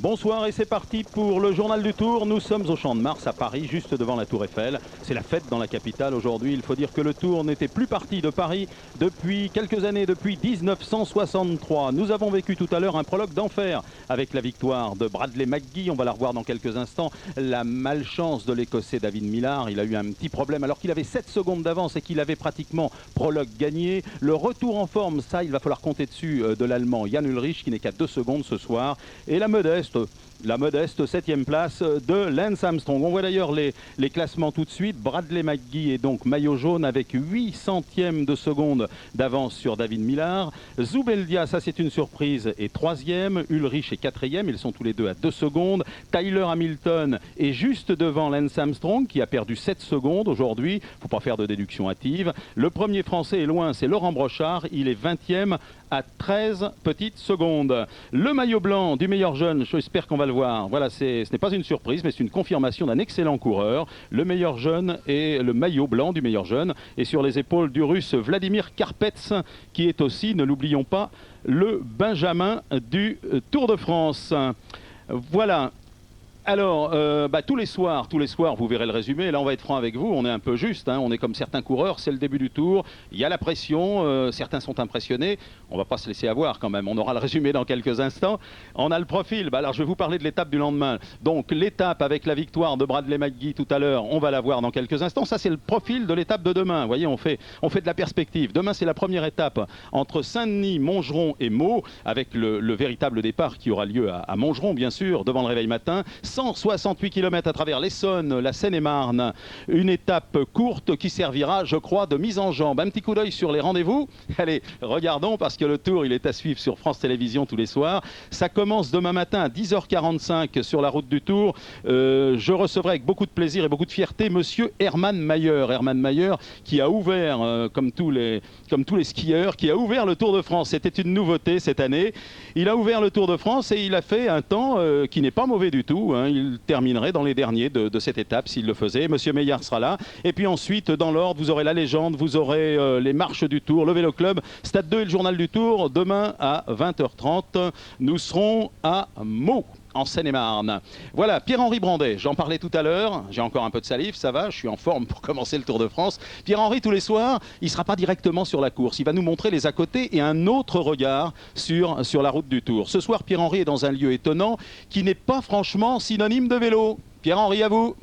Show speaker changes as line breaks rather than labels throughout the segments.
Bonsoir et c'est parti pour le journal du Tour. Nous sommes au Champ de Mars à Paris, juste devant la Tour Eiffel. C'est la fête dans la capitale aujourd'hui. Il faut dire que le Tour n'était plus parti de Paris depuis quelques années, depuis 1963. Nous avons vécu tout à l'heure un prologue d'enfer avec la victoire de Bradley McGee. On va la revoir dans quelques instants. La malchance de l'Écossais David Millar. Il a eu un petit problème alors qu'il avait 7 secondes d'avance et qu'il avait pratiquement prologue gagné. Le retour en forme, ça il va falloir compter dessus de l'Allemand Jan Ullrich qui n'est qu'à 2 secondes ce soir. Et la modeste 7e place de Lance Armstrong. On voit d'ailleurs les classements tout de suite. Bradley McGee est donc maillot jaune avec 8 centièmes de seconde d'avance sur David Millar. Zubeldia, ça c'est une surprise, est 3e. Ullrich est 4e. Ils sont tous les deux à 2 secondes. Tyler Hamilton est juste devant Lance Armstrong qui a perdu 7 secondes aujourd'hui. Il ne faut pas faire de déduction hâtive. Le premier français est loin, c'est Laurent Brochard. Il est 20e à 13 petites secondes. Le maillot blanc du meilleur jeune, j'espère qu'on va le voir. Voilà, ce n'est pas une surprise, mais c'est une confirmation d'un excellent coureur. Le meilleur jeune et le maillot blanc du meilleur jeune est sur les épaules du Russe Vladimir Karpets, qui est aussi, ne l'oublions pas, le Benjamin du Tour de France. Voilà. Alors, tous les soirs, vous verrez le résumé. Là, on va être franc avec vous. On est un peu juste. On est comme certains coureurs. C'est le début du tour. Il y a la pression. Certains sont impressionnés. On ne va pas se laisser avoir quand même. On aura le résumé dans quelques instants. On a le profil. Alors, je vais vous parler de l'étape du lendemain. Donc, l'étape avec la victoire de Bradley McGee tout à l'heure, on va la voir dans quelques instants. Ça, c'est le profil de l'étape de demain. Vous voyez, on fait de la perspective. Demain, c'est la première étape entre Saint-Denis, Montgeron et Meaux, avec le véritable départ qui aura lieu à Montgeron, bien sûr, devant le réveil matin. 168 km à travers l'Essonne, la Seine-et-Marne. Une étape courte qui servira, je crois, de mise en jambe. Un petit coup d'œil sur les rendez-vous. Allez, regardons parce que le Tour, il est à suivre sur France Télévisions tous les soirs. Ça commence demain matin à 10h45 sur la route du Tour. Je recevrai avec beaucoup de plaisir et beaucoup de fierté monsieur Hermann Mayer. Hermann Mayer qui a ouvert, comme tous les skieurs, qui a ouvert le Tour de France. C'était une nouveauté cette année. Il a ouvert le Tour de France et il a fait un temps qui n'est pas mauvais du tout. Il terminerait dans les derniers de cette étape s'il le faisait. Monsieur Meillard sera là. Et puis ensuite, dans l'ordre, vous aurez la légende, vous aurez les marches du Tour, le Vélo Club, Stade 2 et le journal du Tour. Demain à 20h30, nous serons à Meaux, en Seine-et-Marne. Voilà, Pierre-Henri Brandet, j'en parlais tout à l'heure, j'ai encore un peu de salive, ça va, je suis en forme pour commencer le Tour de France. Pierre-Henri, tous les soirs, il ne sera pas directement sur la course, il va nous montrer les à côté et un autre regard sur la route du Tour. Ce soir, Pierre-Henri est dans un lieu étonnant qui n'est pas franchement synonyme de vélo. Pierre-Henri, à vous.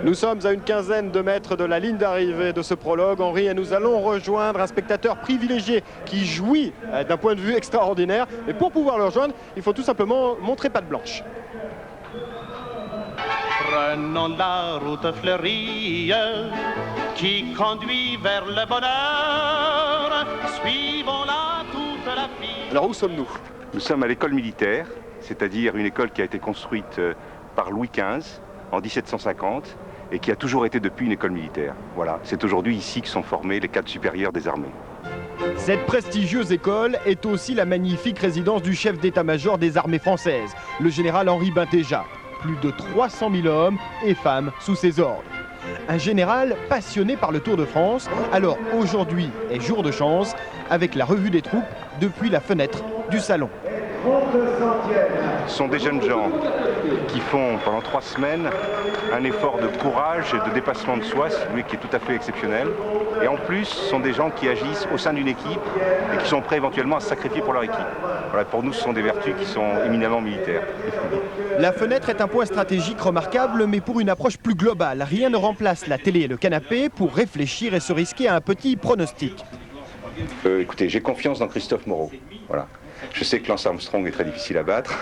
Nous sommes à une quinzaine de mètres de la ligne d'arrivée de ce prologue, Henri, et nous allons rejoindre un spectateur privilégié qui jouit d'un point de vue extraordinaire. Mais pour pouvoir le rejoindre, il faut tout simplement montrer patte blanche.
Prenons la route fleurie qui conduit vers le bonheur. Suivons-la toute la vie.
Alors où sommes-nous?
Nous sommes à l'école militaire, c'est-à-dire une école qui a été construite par Louis XV en 1750 et qui a toujours été depuis une école militaire. Voilà, c'est aujourd'hui ici que sont formés les cadres supérieurs des armées.
Cette prestigieuse école est aussi la magnifique résidence du chef d'état-major des armées françaises, le général Henri Bintéja. Plus de 300 000 hommes et femmes sous ses ordres. Un général passionné par le Tour de France. Alors aujourd'hui est jour de chance avec la revue des troupes depuis la fenêtre du salon.
Ce sont des jeunes gens qui font pendant 3 semaines un effort de courage et de dépassement de soi, celui qui est tout à fait exceptionnel. Et en plus, ce sont des gens qui agissent au sein d'une équipe et qui sont prêts éventuellement à se sacrifier pour leur équipe. Voilà, pour nous, ce sont des vertus qui sont éminemment militaires.
La fenêtre est un point stratégique remarquable, mais pour une approche plus globale. Rien ne remplace la télé et le canapé pour réfléchir et se risquer à un petit pronostic.
Écoutez, j'ai confiance dans Christophe Moreau. Voilà. Je sais que Lance Armstrong est très difficile à battre,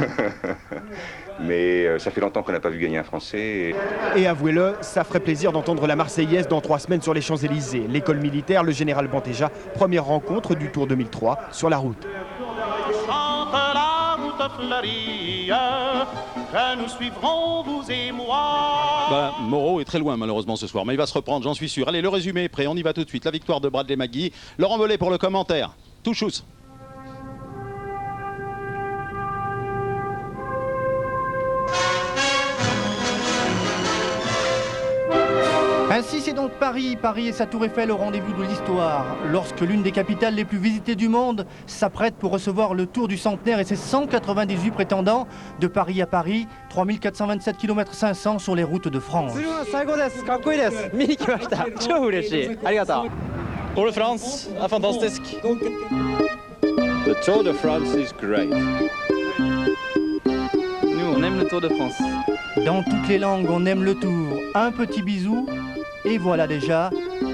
mais ça fait longtemps qu'on n'a pas vu gagner un Français.
Et avouez-le, ça ferait plaisir d'entendre la Marseillaise dans 3 semaines sur les Champs-Élysées. L'école militaire, le général Bintéja, première rencontre du Tour 2003 sur la route.
Chante la route fleurie que nous suivrons, vous et moi.
Moreau est très loin malheureusement ce soir, mais il va se reprendre, j'en suis sûr. Allez, le résumé est prêt, on y va tout de suite. La victoire de Bradley McGee. Laurent Belay pour le commentaire. Touchous.
Ainsi s'est donc Paris. Paris et sa tour Eiffel au rendez-vous de l'histoire. Lorsque l'une des capitales les plus visitées du monde s'apprête pour recevoir le tour du centenaire et ses 198 prétendants. De Paris à Paris, 3427 km 500 sur les routes de France.
Tour de France est fantastique.
The Tour de France is great.
Nous, on aime le Tour de France.
Dans toutes les langues, on aime le tour. Un petit bisou, et voilà déjà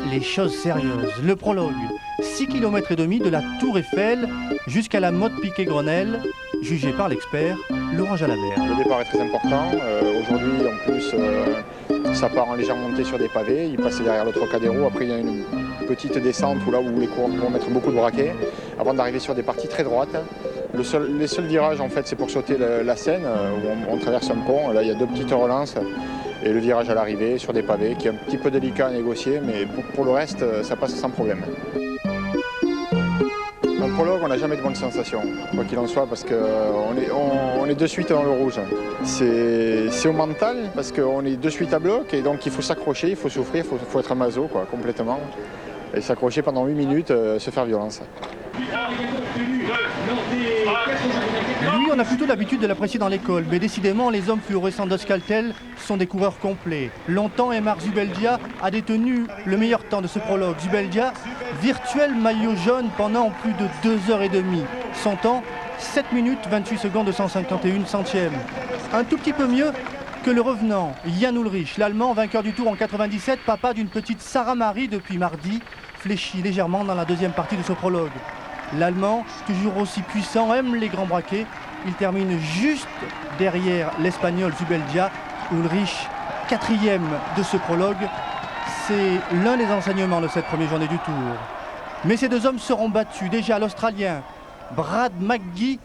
les choses sérieuses. Le prologue, 6 km et demi de la tour Eiffel jusqu'à la motte Piquet-Grenelle, jugée par l'expert Laurent Jalabert.
Le départ est très important. Aujourd'hui, en plus, ça part en légère montée sur des pavés. Il passe derrière le Trocadéro. Après, il y a une petite descente là où les coureurs vont mettre beaucoup de braquets avant d'arriver sur des parties très droites. Les seuls virages, en fait, c'est pour sauter la Seine, où on traverse un pont. Là, il y a deux petites relances. Et le virage à l'arrivée sur des pavés, qui est un petit peu délicat à négocier, mais pour le reste, ça passe sans problème. Dans le prologue, on n'a jamais de bonnes sensations, quoi qu'il en soit, parce qu'on est de suite dans le rouge. C'est au mental, parce qu'on est de suite à bloc, et donc il faut s'accrocher, il faut souffrir, il faut être un maso, quoi, complètement. Et s'accrocher pendant 8 minutes, se faire violence.
Lui, on a plutôt l'habitude de l'apprécier dans l'école, mais décidément, les hommes fluorescents d'Euskaltel sont des coureurs complets. Longtemps, Aymar Zubeldia a détenu le meilleur temps de ce prologue. Zubeldia, virtuel maillot jaune pendant plus de 2h30. Son temps, 7 minutes 28 secondes 251 centièmes. Un tout petit peu mieux que le revenant Jan Ullrich, l'Allemand vainqueur du Tour en 97, papa d'une petite Sarah Marie depuis mardi, fléchi légèrement dans la deuxième partie de ce prologue. L'Allemand, toujours aussi puissant, aime les grands braquets. Il termine juste derrière l'Espagnol Zubeldia. Ullrich, 4e de ce prologue. C'est l'un des enseignements de cette première journée du Tour. Mais ces deux hommes seront battus. Déjà l'Australien Brad McGee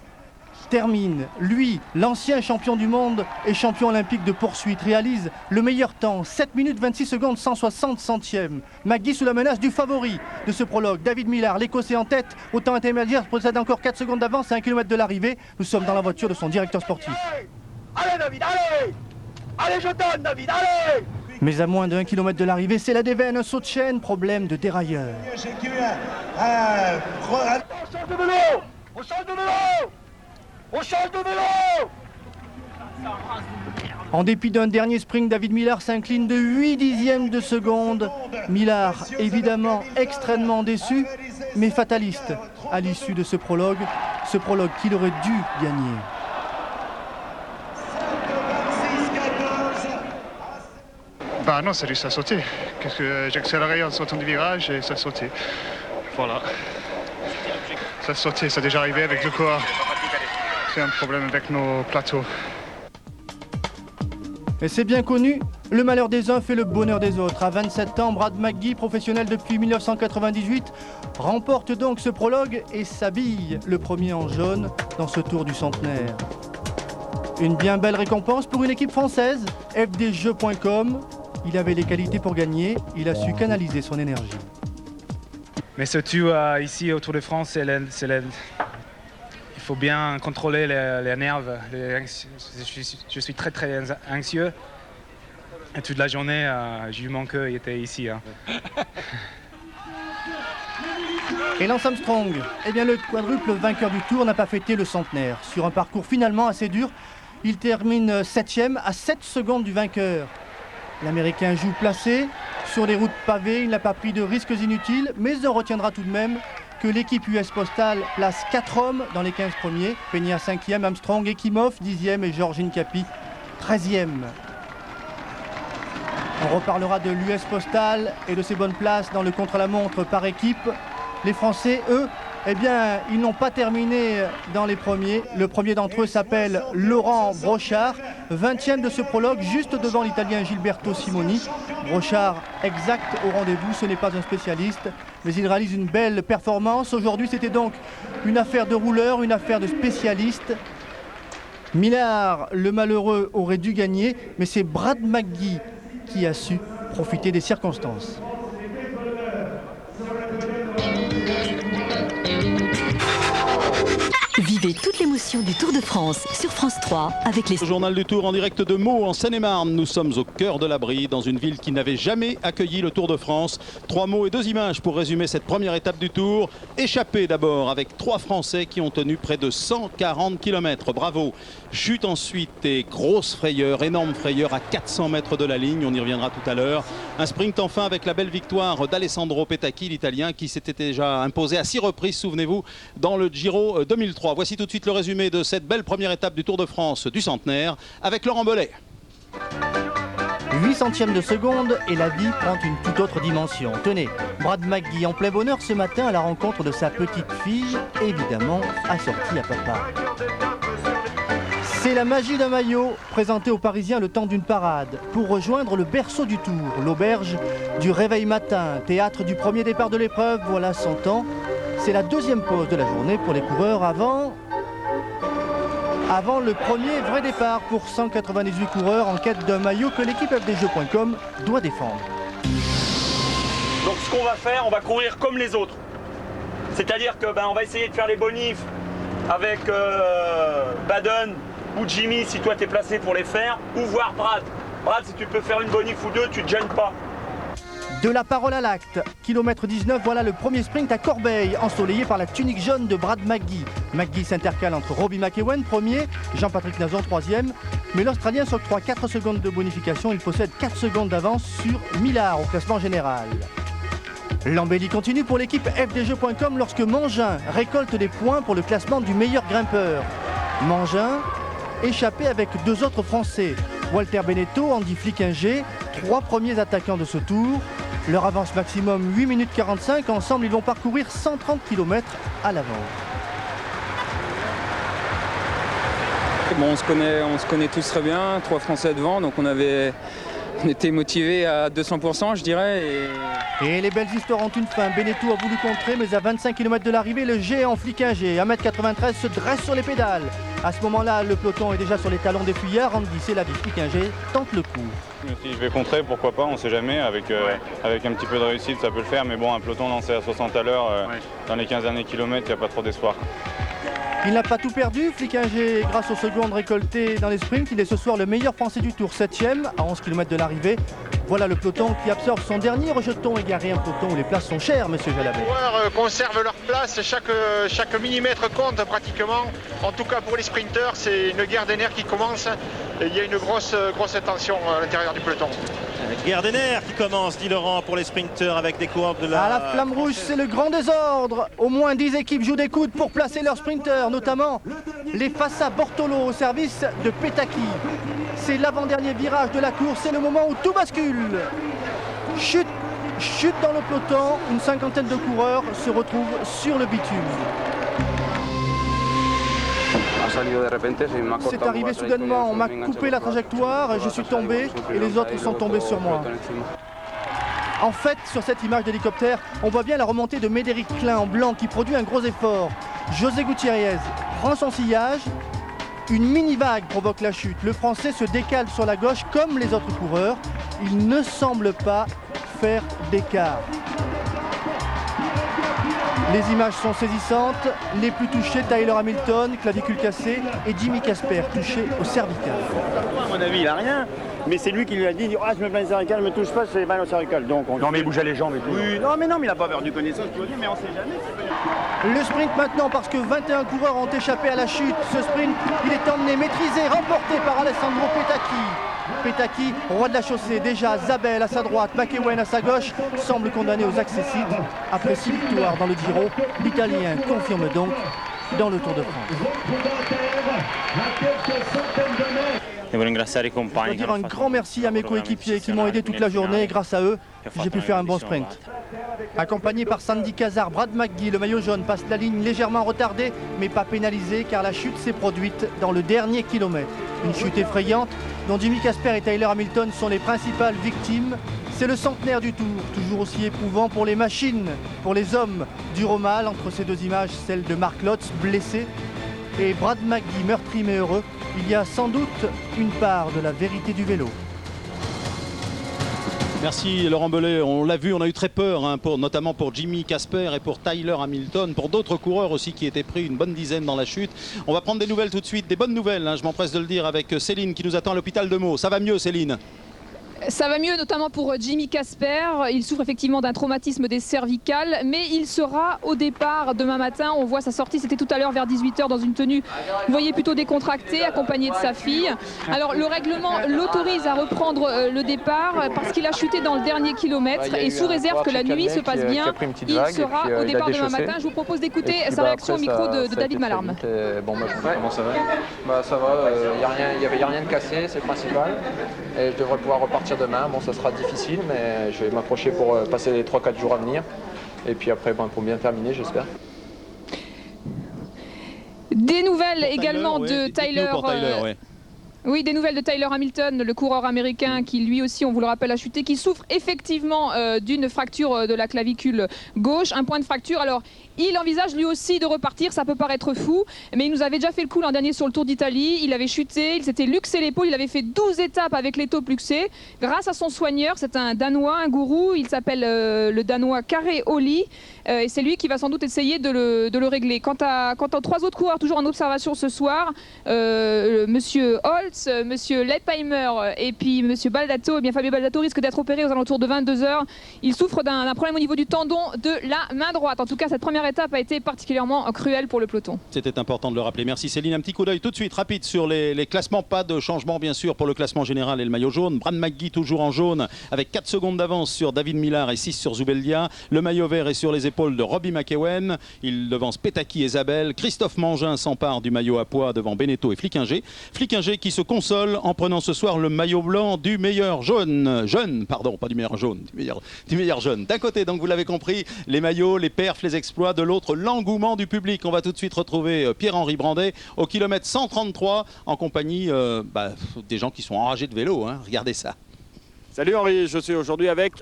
termine. Lui, l'ancien champion du monde et champion olympique de poursuite, réalise le meilleur temps, 7 minutes 26 secondes 160 centièmes. McGee sous la menace du favori de ce prologue, David Millar, l'Écossais en tête, au temps intermédiaire, possède encore 4 secondes d'avance à 1 km de l'arrivée. Nous sommes dans la voiture de son directeur sportif.
Allez David, allez! Allez, je donne David, allez!
Mais à moins de 1 km de l'arrivée, c'est la déveine, un saut de chaîne, problème de dérailleur.
On change de vélo! On change de vélo! On change de vélo!
En dépit d'un dernier sprint, David Millar s'incline de 8 dixièmes de seconde. Millar, évidemment extrêmement déçu, mais fataliste à l'issue de ce prologue qu'il aurait dû gagner.
Bah non, c'est juste à sauter. J'ai accéléré en sortant du virage et ça a sauté. Voilà. Ça a sauté, ça a déjà arrivé avec le corps. C'est un problème avec nos plateaux.
Et c'est bien connu, le malheur des uns fait le bonheur des autres. À 27 ans, Brad McGee, professionnel depuis 1998, remporte donc ce prologue et s'habille le premier en jaune dans ce Tour du centenaire. Une bien belle récompense pour une équipe française, fdjeux.com. Il avait les qualités pour gagner, il a su canaliser son énergie.
Mais surtout ici au Tour de France, il faut bien contrôler les nerfs. Je suis très très anxieux. Et toute la journée, j'ai eu mon cœur, il était ici. Hein.
Et Lance Armstrong, eh bien le quadruple vainqueur du Tour n'a pas fêté le centenaire. Sur un parcours finalement assez dur, il termine 7e à 7 secondes du vainqueur. L'Américain joue placé, sur des routes pavées, il n'a pas pris de risques inutiles, mais on retiendra tout de même que l'équipe US Postal place 4 hommes dans les 15 premiers. Peña 5e, Armstrong, Ekimov 10e et Georges Hincapie 13e. On reparlera de l'US Postal et de ses bonnes places dans le contre-la-montre par équipe. Les Français, eux, eh bien, ils n'ont pas terminé dans les premiers. Le premier d'entre eux s'appelle Laurent Brochard, 20e de ce prologue, juste devant l'Italien Gilberto Simoni. Brochard, exact au rendez-vous, ce n'est pas un spécialiste, mais il réalise une belle performance. Aujourd'hui, c'était donc une affaire de rouleur, une affaire de spécialiste. Millar, le malheureux, aurait dû gagner, mais c'est Brad McGee qui a su profiter des circonstances.
Vivez toute l'émotion du Tour de France sur France 3 avec les...
Le journal du Tour en direct de Meaux en Seine-et-Marne. Nous sommes au cœur de la Brie, dans une ville qui n'avait jamais accueilli le Tour de France. 3 mots et 2 images pour résumer cette première étape du Tour. Échappée d'abord avec 3 Français qui ont tenu près de 140 km. Bravo. Chute ensuite et grosse frayeur, énorme frayeur à 400 mètres de la ligne. On y reviendra tout à l'heure. Un sprint enfin avec la belle victoire d'Alessandro Petacchi, l'Italien, qui s'était déjà imposé à 6 reprises, souvenez-vous, dans le Giro 2003. Voici tout de suite le résumé de cette belle première étape du Tour de France du centenaire avec Laurent Belay.
8 centièmes de seconde et la vie prend une toute autre dimension. Tenez, Brad McGee en plein bonheur ce matin à la rencontre de sa petite fille, évidemment assortie à papa. C'est la magie d'un maillot présenté aux Parisiens le temps d'une parade pour rejoindre le berceau du Tour, l'auberge du réveil matin, théâtre du premier départ de l'épreuve, voilà 100 ans. C'est la deuxième pause de la journée pour les coureurs avant le premier vrai départ pour 198 coureurs en quête d'un maillot que l'équipe FDJ.com doit défendre.
Donc ce qu'on va faire, on va courir comme les autres. C'est-à-dire que on va essayer de faire les bonifs avec Baden ou Jimmy si toi t'es placé pour les faire, ou voir Brad. Brad, si tu peux faire une bonif ou deux, tu te gênes pas.
De la parole à l'acte, kilomètre 19, voilà le premier sprint à Corbeil, ensoleillé par la tunique jaune de Brad McGee. McGee s'intercale entre Robbie McEwen, premier, Jean-Patrick Nazon, troisième. Mais l'Australien s'octroie 4 secondes de bonification, il possède 4 secondes d'avance sur Millard au classement général. L'embellie continue pour l'équipe FDJ.com lorsque Mangin récolte des points pour le classement du meilleur grimpeur. Mangin, échappé avec 2 autres Français, Walter Benetto, Andy Flickinger, 3 premiers attaquants de ce tour. Leur avance maximum 8 minutes 45. Ensemble, ils vont parcourir 130 km à l'avance.
Bon, on se connaît tous très bien, 3 Français devant, donc on était motivés à 200%, je dirais.
Et les belles histoires ont une fin. Benetto a voulu contrer, mais à 25 km de l'arrivée, le géant Flickinger, 1m93, se dresse sur les pédales. À ce moment-là, le peloton est déjà sur les talons des fuyards. Andy Selavi, Flickinger tente le coup.
Si je vais contrer, pourquoi pas, on ne sait jamais. Avec un petit peu de réussite, ça peut le faire. Mais bon, un peloton lancé à 60 à l'heure, dans les 15 derniers kilomètres, il n'y a pas trop d'espoir.
Il n'a pas tout perdu, Flickinger, grâce aux secondes récoltées dans les sprints. Il est ce soir le meilleur Français du Tour, 7e, à 11 km de l'arrivée. Voilà le peloton qui absorbe son dernier rejeton égaré, un peloton où les places sont chères, monsieur Jalabert.
Les coureurs conservent leur place, chaque millimètre compte pratiquement. En tout cas pour les sprinteurs, c'est une guerre des nerfs qui commence. Et il y a une grosse tension à l'intérieur du peloton.
Guerre des nerfs qui commence, dit Laurent, pour les sprinteurs avec des coureurs de la...
À la flamme rouge, c'est le grand désordre. Au moins 10 équipes jouent des coudes pour placer leurs sprinteurs, notamment les Fassa Bortolo au service de Petacchi. C'est l'avant-dernier virage de la course, c'est le moment où tout bascule. Chute dans le peloton, une cinquantaine de coureurs se retrouvent sur le bitume. C'est arrivé soudainement, on m'a coupé la trajectoire, je suis tombé et les autres sont tombés sur moi. En fait, sur cette image d'hélicoptère, on voit bien la remontée de Médéric Klein en blanc qui produit un gros effort. José Gutiérrez prend son sillage, une mini-vague provoque la chute. Le Français se décale sur la gauche comme les autres coureurs. Il ne semble pas faire d'écart. Les images sont saisissantes. Les plus touchés, Tyler Hamilton, clavicule cassée, et Jimmy Casper, touché au cervical.
À mon avis, il n'a rien. Mais c'est lui qui lui a dit je me plains du cervical, ne me touche pas, j'ai mal au cervical. Donc non, mais il bougeait les jambes et tout. Oui, non, mais il n'a pas perdu connaissance, mais on ne sait jamais.
Le sprint maintenant, parce que 21 coureurs ont échappé à la chute. Ce sprint, il est emmené, maîtrisé, remporté par Alessandro Petacchi. Petacchi, roi de la chaussée, déjà Zabel à sa droite, McEwen à sa gauche, semble condamné aux accessites. Après 6 victoires dans le Giro, l'Italien confirme donc dans le Tour de France.
Je
dois dire un grand merci à mes coéquipiers qui m'ont aidé toute la journée. Grâce à eux, j'ai pu faire un bon sprint. Accompagné par Sandy Cazard, Brad McGee, le maillot jaune passe la ligne légèrement retardée, mais pas pénalisé car la chute s'est produite dans le dernier kilomètre. Une chute effrayante dont Jimmy Casper et Tyler Hamilton sont les principales victimes. C'est le centenaire du Tour, toujours aussi éprouvant pour les machines, pour les hommes. Dur au mal, entre ces deux images, celle de Mark Lotz, blessé, et Brad McGee, meurtri mais heureux. Il y a sans doute une part de la vérité du vélo.
Merci Laurent Belay, on l'a vu, on a eu très peur, hein, notamment pour Jimmy Casper et pour Tyler Hamilton, pour d'autres coureurs aussi qui étaient pris une bonne dizaine dans la chute. On va prendre des nouvelles tout de suite, des bonnes nouvelles, hein, je m'empresse de le dire, avec Céline qui nous attend à l'hôpital de Meaux. Ça va mieux Céline?
Ça va mieux, notamment pour Jimmy Casper. Il souffre effectivement d'un traumatisme des cervicales, mais il sera au départ demain matin. On voit sa sortie, c'était tout à l'heure vers 18 h dans une tenue, vous voyez, plutôt décontractée, accompagnée de sa fille. Alors le règlement l'autorise à reprendre le départ parce qu'il a chuté dans le dernier kilomètre et sous réserve que la nuit se passe bien, il sera au départ demain matin. Je vous propose d'écouter sa réaction au micro de David Malarme.
Bon, comment ça va? Ça va, il n'y a rien de cassé, c'est le principal. Et je devrais pouvoir repartir demain. Bon, ça sera difficile, mais je vais m'approcher pour passer les 3-4 jours à venir. Et puis après, pour bien terminer, j'espère.
Des nouvelles également de Tyler. Oui, des nouvelles de Tyler Hamilton, le coureur américain qui lui aussi, on vous le rappelle, a chuté, qui souffre effectivement d'une fracture de la clavicule gauche, un point de fracture. Alors, il envisage lui aussi de repartir, ça peut paraître fou, mais il nous avait déjà fait le coup l'an dernier sur le Tour d'Italie. Il avait chuté, il s'était luxé l'épaule, il avait fait 12 étapes avec les taupe luxés. Grâce à son soigneur, c'est un Danois, un gourou, il s'appelle le Danois Kare Oli, et c'est lui qui va sans doute essayer de le régler. Quant aux 3 autres coureurs toujours en observation ce soir, Monsieur Holtz, Monsieur Leipheimer et puis Monsieur Baldato, eh bien Fabio Baldato risque d'être opéré aux alentours de 22 h. Il souffre d'un problème au niveau du tendon de la main droite. En tout cas, cette première étape a été particulièrement cruelle pour le peloton.
C'était important de le rappeler. Merci Céline. Un petit coup d'œil tout de suite rapide sur les classements. Pas de changement bien sûr pour le classement général et le maillot jaune. Brad McGee toujours en jaune avec 4 secondes d'avance sur David Millar et 6 sur Zubeldia. Le maillot vert est sur les épaules de Robbie McEwen. Il devance Petaki et Zabel. Christophe Mangin s'empare du maillot à pois devant Beneteau et Flickinger. Flickinger qui se console en prenant ce soir le maillot blanc du meilleur jeune, pardon, pas du meilleur jaune, du meilleur jeune. D'un côté, donc vous l'avez compris, les maillots, les perfs, les exploits. De l'autre, l'engouement du public. On va tout de suite retrouver Pierre-Henri Brandet au kilomètre 133 en compagnie des gens qui sont enragés de vélo. Hein. Regardez ça.
Salut Henri, je suis aujourd'hui avec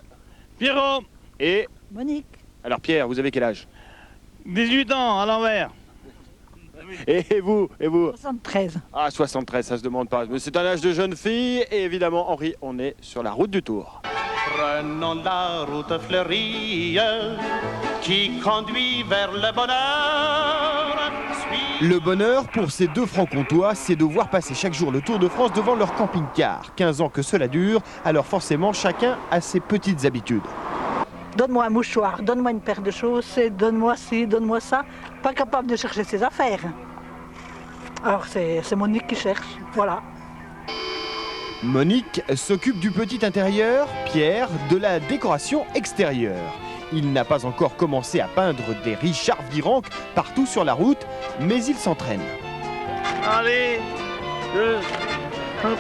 Pierrot
et
Monique.
Alors Pierre, vous avez quel âge?
18 ans à l'envers.
Et vous
73.
Ah, 73, ça se demande pas. Mais c'est un âge de jeune fille et évidemment, Henri, on est sur la route du Tour.
Prenons la route fleurie qui conduit vers le bonheur.
Le bonheur pour ces deux francs-comtois, c'est de voir passer chaque jour le Tour de France devant leur camping-car. 15 ans que cela dure, alors forcément chacun a ses petites habitudes.
Donne-moi un mouchoir, donne-moi une paire de chaussettes, donne-moi ci, donne-moi ça. Pas capable de chercher ses affaires. Alors c'est Monique qui cherche, voilà.
Monique s'occupe du petit intérieur, Pierre de la décoration extérieure. Il n'a pas encore commencé à peindre des Richard Virenque partout sur la route, mais il s'entraîne.
Allez, hop,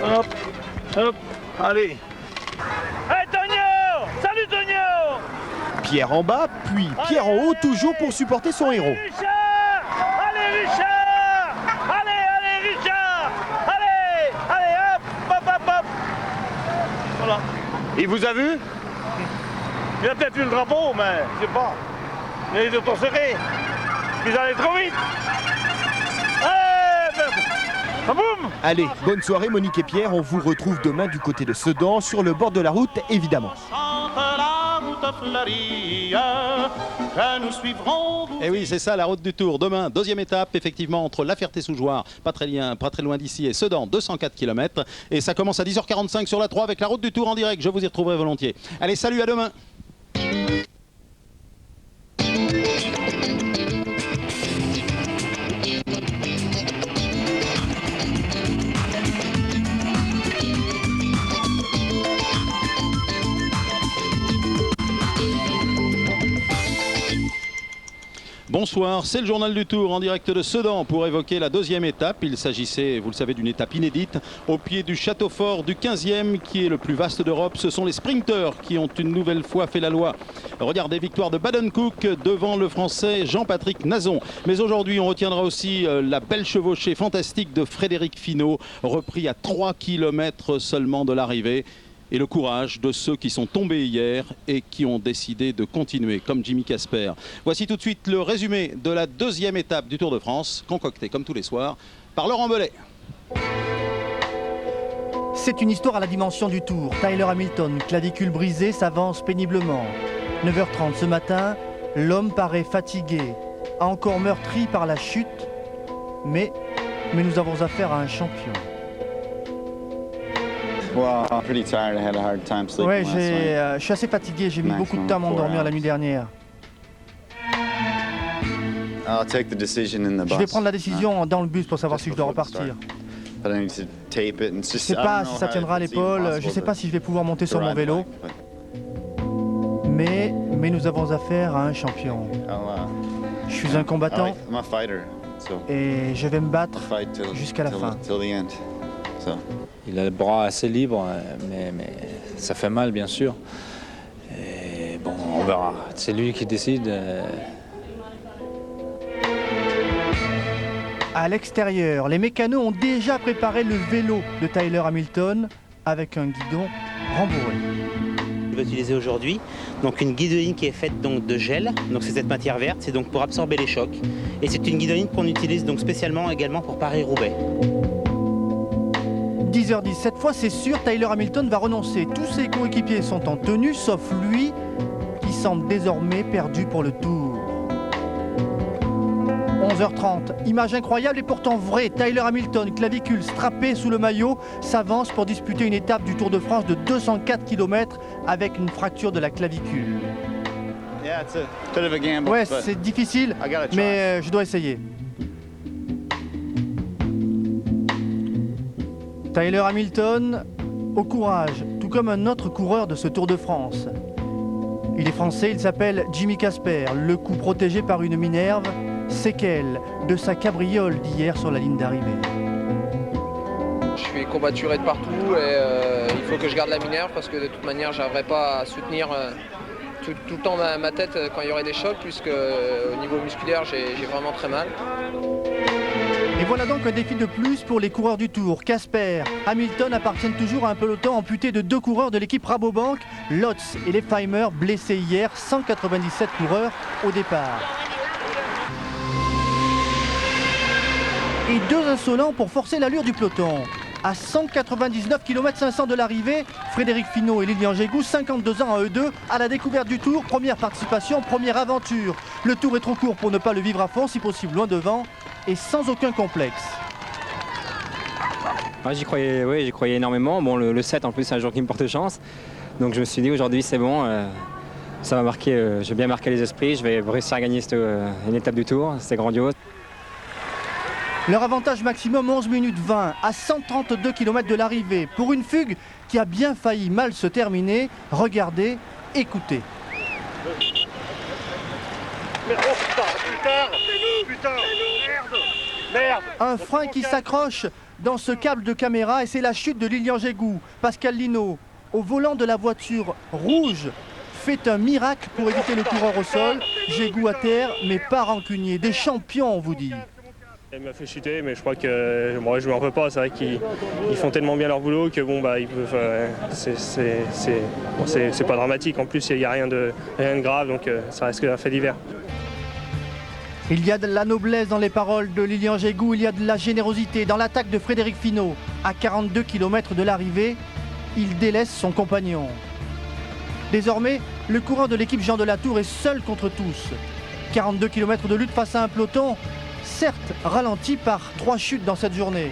hop, hop, allez. Hey Tonio! Salut Tonio!
Pierre en bas, puis Pierre en haut, toujours pour supporter son héros.
Richard! Allez Richard! Allez Richard! Allez, hop! Voilà.
Il vous a vu?
Il a peut-être eu le drapeau, mais je sais pas. Il est trop serré. Ils allaient trop vite. Boum!
Allez, bonne soirée Monique et Pierre, on vous retrouve demain du côté de Sedan, sur le bord de la route évidemment.
Et oui, c'est ça la route du Tour. Demain, deuxième étape, effectivement, entre La Ferté-sous-Jouarre, pas très loin d'ici, et Sedan, 204 km. Et ça commence à 10 h 45 sur la 3 avec la route du Tour en direct. Je vous y retrouverai volontiers. Allez, salut, à demain. Bonsoir, c'est le journal du Tour en direct de Sedan pour évoquer la deuxième étape. Il s'agissait, vous le savez, d'une étape inédite au pied du château fort du 15e qui est le plus vaste d'Europe. Ce sont les sprinteurs qui ont une nouvelle fois fait la loi. Regardez, victoire de Baden-Cook devant le français Jean-Patrick Nazon. Mais aujourd'hui, on retiendra aussi la belle chevauchée fantastique de Frédéric Finot, repris à 3 km seulement de l'arrivée. Et le courage de ceux qui sont tombés hier et qui ont décidé de continuer, comme Jimmy Casper. Voici tout de suite le résumé de la deuxième étape du Tour de France, concocté comme tous les soirs par Laurent Belay.
C'est une histoire à la dimension du Tour. Tyler Hamilton, clavicule brisée, s'avance péniblement. 9h30 ce matin, l'homme paraît fatigué, encore meurtri par la chute, mais nous avons affaire à un champion. Ouais, je suis assez fatigué, j'ai mis beaucoup de temps à m'endormir la nuit dernière. Je vais prendre la décision dans le bus pour savoir si je dois repartir. Je ne sais pas si ça tiendra à l'épaule, je ne sais pas si je vais pouvoir monter sur mon vélo. Mais nous avons affaire à un champion. Je suis un combattant et je vais me battre jusqu'à la fin.
Il a le bras assez libre, mais ça fait mal bien sûr. Et bon, on verra. C'est lui qui décide.
À l'extérieur, les mécanos ont déjà préparé le vélo de Tyler Hamilton avec un guidon rembourré.
Je vais utiliser aujourd'hui donc une guidoline qui est faite donc de gel, donc c'est cette matière verte, c'est donc pour absorber les chocs. Et c'est une guidoline qu'on utilise donc spécialement également pour Paris-Roubaix.
10h10, cette fois c'est sûr, Tyler Hamilton va renoncer. Tous ses coéquipiers sont en tenue, sauf lui, qui semble désormais perdu pour le Tour. 11h30, image incroyable et pourtant vraie. Tyler Hamilton, clavicule strappé sous le maillot, s'avance pour disputer une étape du Tour de France de 204 km avec une fracture de la clavicule. Ouais, c'est difficile, mais je dois essayer. Tyler Hamilton, au courage, tout comme un autre coureur de ce Tour de France. Il est français, il s'appelle Jimmy Casper, le cou protégé par une minerve, séquelle de sa cabriole d'hier sur la ligne d'arrivée.
Je suis courbaturé de partout et il faut que je garde la minerve parce que de toute manière j'arriverai pas à soutenir tout le temps ma tête quand il y aurait des chocs puisque au niveau musculaire j'ai vraiment très mal.
Et voilà donc un défi de plus pour les coureurs du Tour. Casper, Hamilton appartiennent toujours à un peloton amputé de 2 coureurs de l'équipe Rabobank, Lotz et Lefheimer, blessés hier, 197 coureurs au départ. Et 2 insolents pour forcer l'allure du peloton. À 199 km 500 de l'arrivée, Frédéric Finot et Lilian Jégou, 52 ans à eux deux, à la découverte du Tour, première participation, première aventure. Le Tour est trop court pour ne pas le vivre à fond, si possible loin devant, et sans aucun complexe.
Ah, j'y croyais énormément. Bon, le 7 en plus c'est un jour qui me porte chance. Donc je me suis dit aujourd'hui c'est bon, ça va marquer, je vais bien marquer les esprits, je vais réussir à gagner une étape du Tour, c'est grandiose.
Leur avantage maximum 11 minutes 20 à 132 km de l'arrivée pour une fugue qui a bien failli mal se terminer. Regardez, écoutez. Un frein qui s'accroche dans ce câble de caméra et c'est la chute de Lilian Jégou. Pascal Lino, au volant de la voiture rouge, fait un miracle pour éviter le coureur au sol. Jégou à terre, mais pas rancunier. Des champions, on vous dit.
Il m'a fait chuter, mais je crois que moi je m'en veux pas. C'est vrai qu'ils font tellement bien leur boulot que bon ils peuvent. C'est pas dramatique. En plus, il n'y a rien de grave, donc ça reste un fait divers.
Il y a de la noblesse dans les paroles de Lilian Jégou, il y a de la générosité dans l'attaque de Frédéric Finot. À 42 km de l'arrivée, il délaisse son compagnon. Désormais, le coureur de l'équipe Jean Delatour est seul contre tous. 42 km de lutte face à un peloton, certes ralenti par 3 chutes dans cette journée.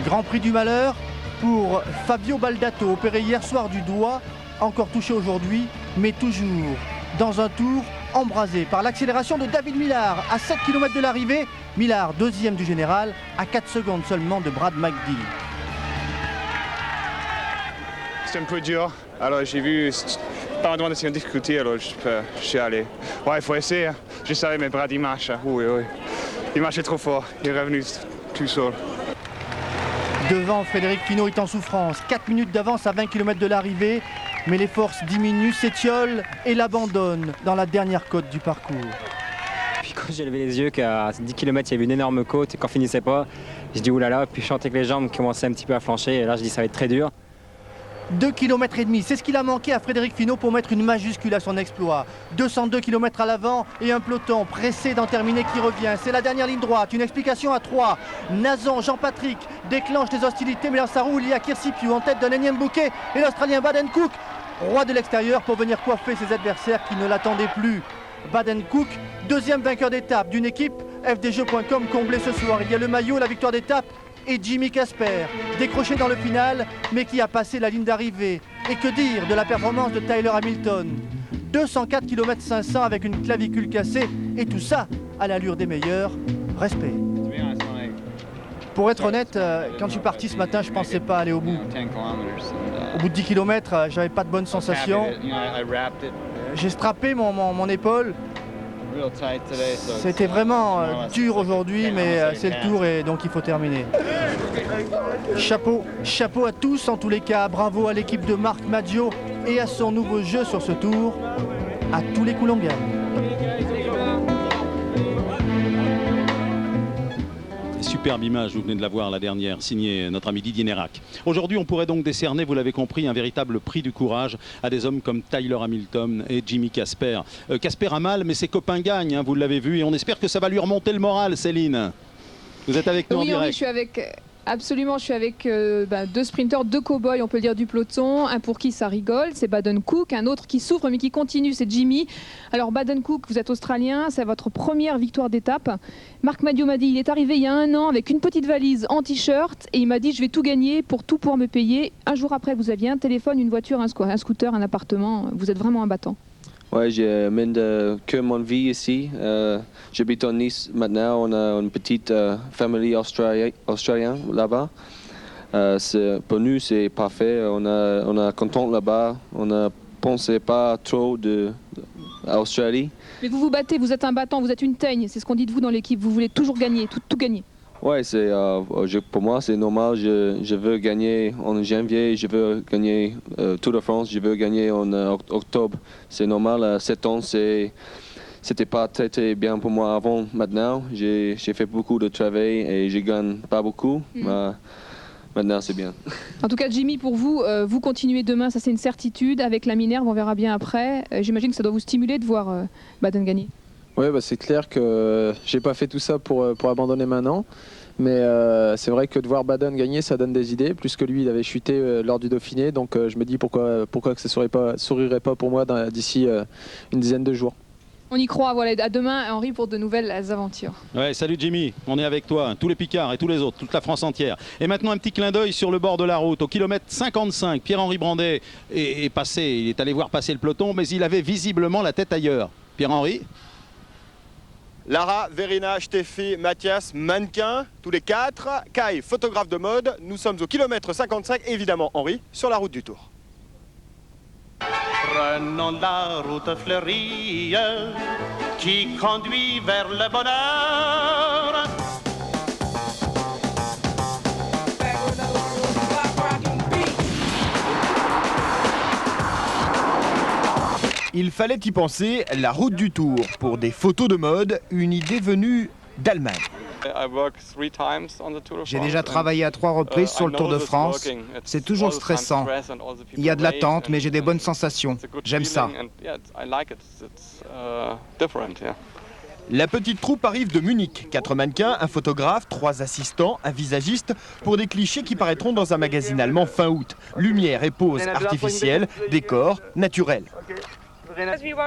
Grand Prix du malheur pour Fabio Baldato, opéré hier soir du doigt, encore touché aujourd'hui, mais toujours dans un Tour embrasé par l'accélération de David Millar à 7 km de l'arrivée. Millar, deuxième du général, à 4 secondes seulement de Brad McD.
C'est un peu dur. Alors j'ai vu pas mal de monde en difficulté, alors je suis allé. Ouais, il faut essayer. Je savais, mais Brad il marche. Oui. Il marchait trop fort. Il est revenu tout seul.
Devant, Frédéric Finot est en souffrance. 4 minutes d'avance à 20 km de l'arrivée. Mais les forces diminuent, s'étiolent et l'abandonnent dans la dernière côte du parcours.
Puis quand j'ai levé les yeux qu'à 10 km il y avait une énorme côte et qu'on finissait pas, je dis oulala, puis je sentais que les jambes commençaient un petit peu à flancher et là je dis ça va être très dur.
2 km et demi, c'est ce qu'il a manqué à Frédéric Finot pour mettre une majuscule à son exploit. 202 km à l'avant et un peloton pressé d'en terminer qui revient. C'est la dernière ligne droite, une explication à 3. Nazon, Jean-Patrick déclenche les hostilités, mais dans sa roue, il y a Kirsipiu en tête d'un énième bouquet et l'Australien Baden-Cook, roi de l'extérieur, pour venir coiffer ses adversaires qui ne l'attendaient plus. Baden-Cook, deuxième vainqueur d'étape d'une équipe FDJ.com comblée ce soir. Il y a le maillot, la victoire d'étape et Jimmy Casper, décroché dans le final, mais qui a passé la ligne d'arrivée. Et que dire de la performance de Tyler Hamilton? 204 km 500 avec une clavicule cassée, et tout ça à l'allure des meilleurs. Respect. Pour être honnête, quand je suis parti ce matin, je ne pensais pas aller au bout. Au bout de 10 km, j'avais pas de bonnes sensations. J'ai strappé mon épaule. C'était vraiment dur aujourd'hui, mais c'est le tour et donc il faut terminer. Chapeau à tous en tous les cas. Bravo à l'équipe de Marc Maggio et à son nouveau jeu sur ce tour. À tous les coups l'on gagne.
Superbe image, vous venez de la voir, la dernière, signée notre ami Didier Nérac. Aujourd'hui, on pourrait donc décerner, vous l'avez compris, un véritable prix du courage à des hommes comme Tyler Hamilton et Jimmy Casper. Casper a mal, mais ses copains gagnent, hein, vous l'avez vu, et on espère que ça va lui remonter le moral, Céline. Vous êtes avec nous en direct.
Oui, je suis avec... Absolument, je suis avec deux sprinteurs, deux cow-boys, on peut le dire, du peloton. Un pour qui ça rigole, c'est Baden-Cook. Un autre qui souffre mais qui continue, c'est Jimmy. Alors Baden-Cook, vous êtes australien, c'est votre première victoire d'étape. Marc Maggio m'a dit, il est arrivé il y a 1 an avec une petite valise en t-shirt et il m'a dit, je vais tout gagner pour tout pouvoir me payer. Un jour après, vous aviez un téléphone, une voiture, un scooter, un appartement. Vous êtes vraiment un battant.
Ouais, je mène que mon vie ici. J'habite en Nice maintenant. On a une petite famille australienne là-bas. Pour nous, c'est parfait. On est content là-bas. On ne pensait pas trop d'Australie.
Mais vous vous battez, vous êtes un battant, vous êtes une teigne. C'est ce qu'on dit de vous dans l'équipe. Vous voulez toujours gagner, tout gagner.
Ouais, pour moi, c'est normal. Je veux gagner en janvier, je veux gagner Tour de France, je veux gagner en octobre. C'est normal. 7 ans, c'était pas très bien pour moi avant. Maintenant, j'ai fait beaucoup de travail et je gagne pas beaucoup. Maintenant, c'est bien.
En tout cas, Jimmy, pour vous, vous continuez demain, ça c'est une certitude. Avec la Minerve, on verra bien après. J'imagine que ça doit vous stimuler de voir Baden gagner.
Oui, c'est clair que j'ai pas fait tout ça pour abandonner maintenant. Mais c'est vrai que de voir Baden gagner, ça donne des idées. Plus que lui, il avait chuté lors du Dauphiné. Donc je me dis pourquoi que ça sourirait pas pour moi d'ici une dizaine de jours.
On y croit, voilà. À demain, Henri, pour de nouvelles aventures.
Ouais, salut Jimmy, on est avec toi, tous les Picards et tous les autres, toute la France entière. Et maintenant, un petit clin d'œil sur le bord de la route. Au kilomètre 55, Pierre-Henri Brandet est passé, il est allé voir passer le peloton, mais il avait visiblement la tête ailleurs. Pierre-Henri ?
Lara, Verena, Steffi, Mathias, mannequin, tous les 4. Kai, photographe de mode. Nous sommes au kilomètre 55, évidemment Henri, sur la route du Tour.
Prenons la route fleurie qui conduit vers le bonheur.
Il fallait y penser, la route du Tour. Pour des photos de mode, une idée venue d'Allemagne.
J'ai déjà travaillé à 3 reprises sur le Tour de France. C'est toujours stressant. Il y a de l'attente, mais j'ai des bonnes sensations. J'aime ça.
La petite troupe arrive de Munich. 4 mannequins, un photographe, 3 assistants, un visagiste, pour des clichés qui paraîtront dans un magazine allemand fin août. Lumière et pose artificielle, décor naturel.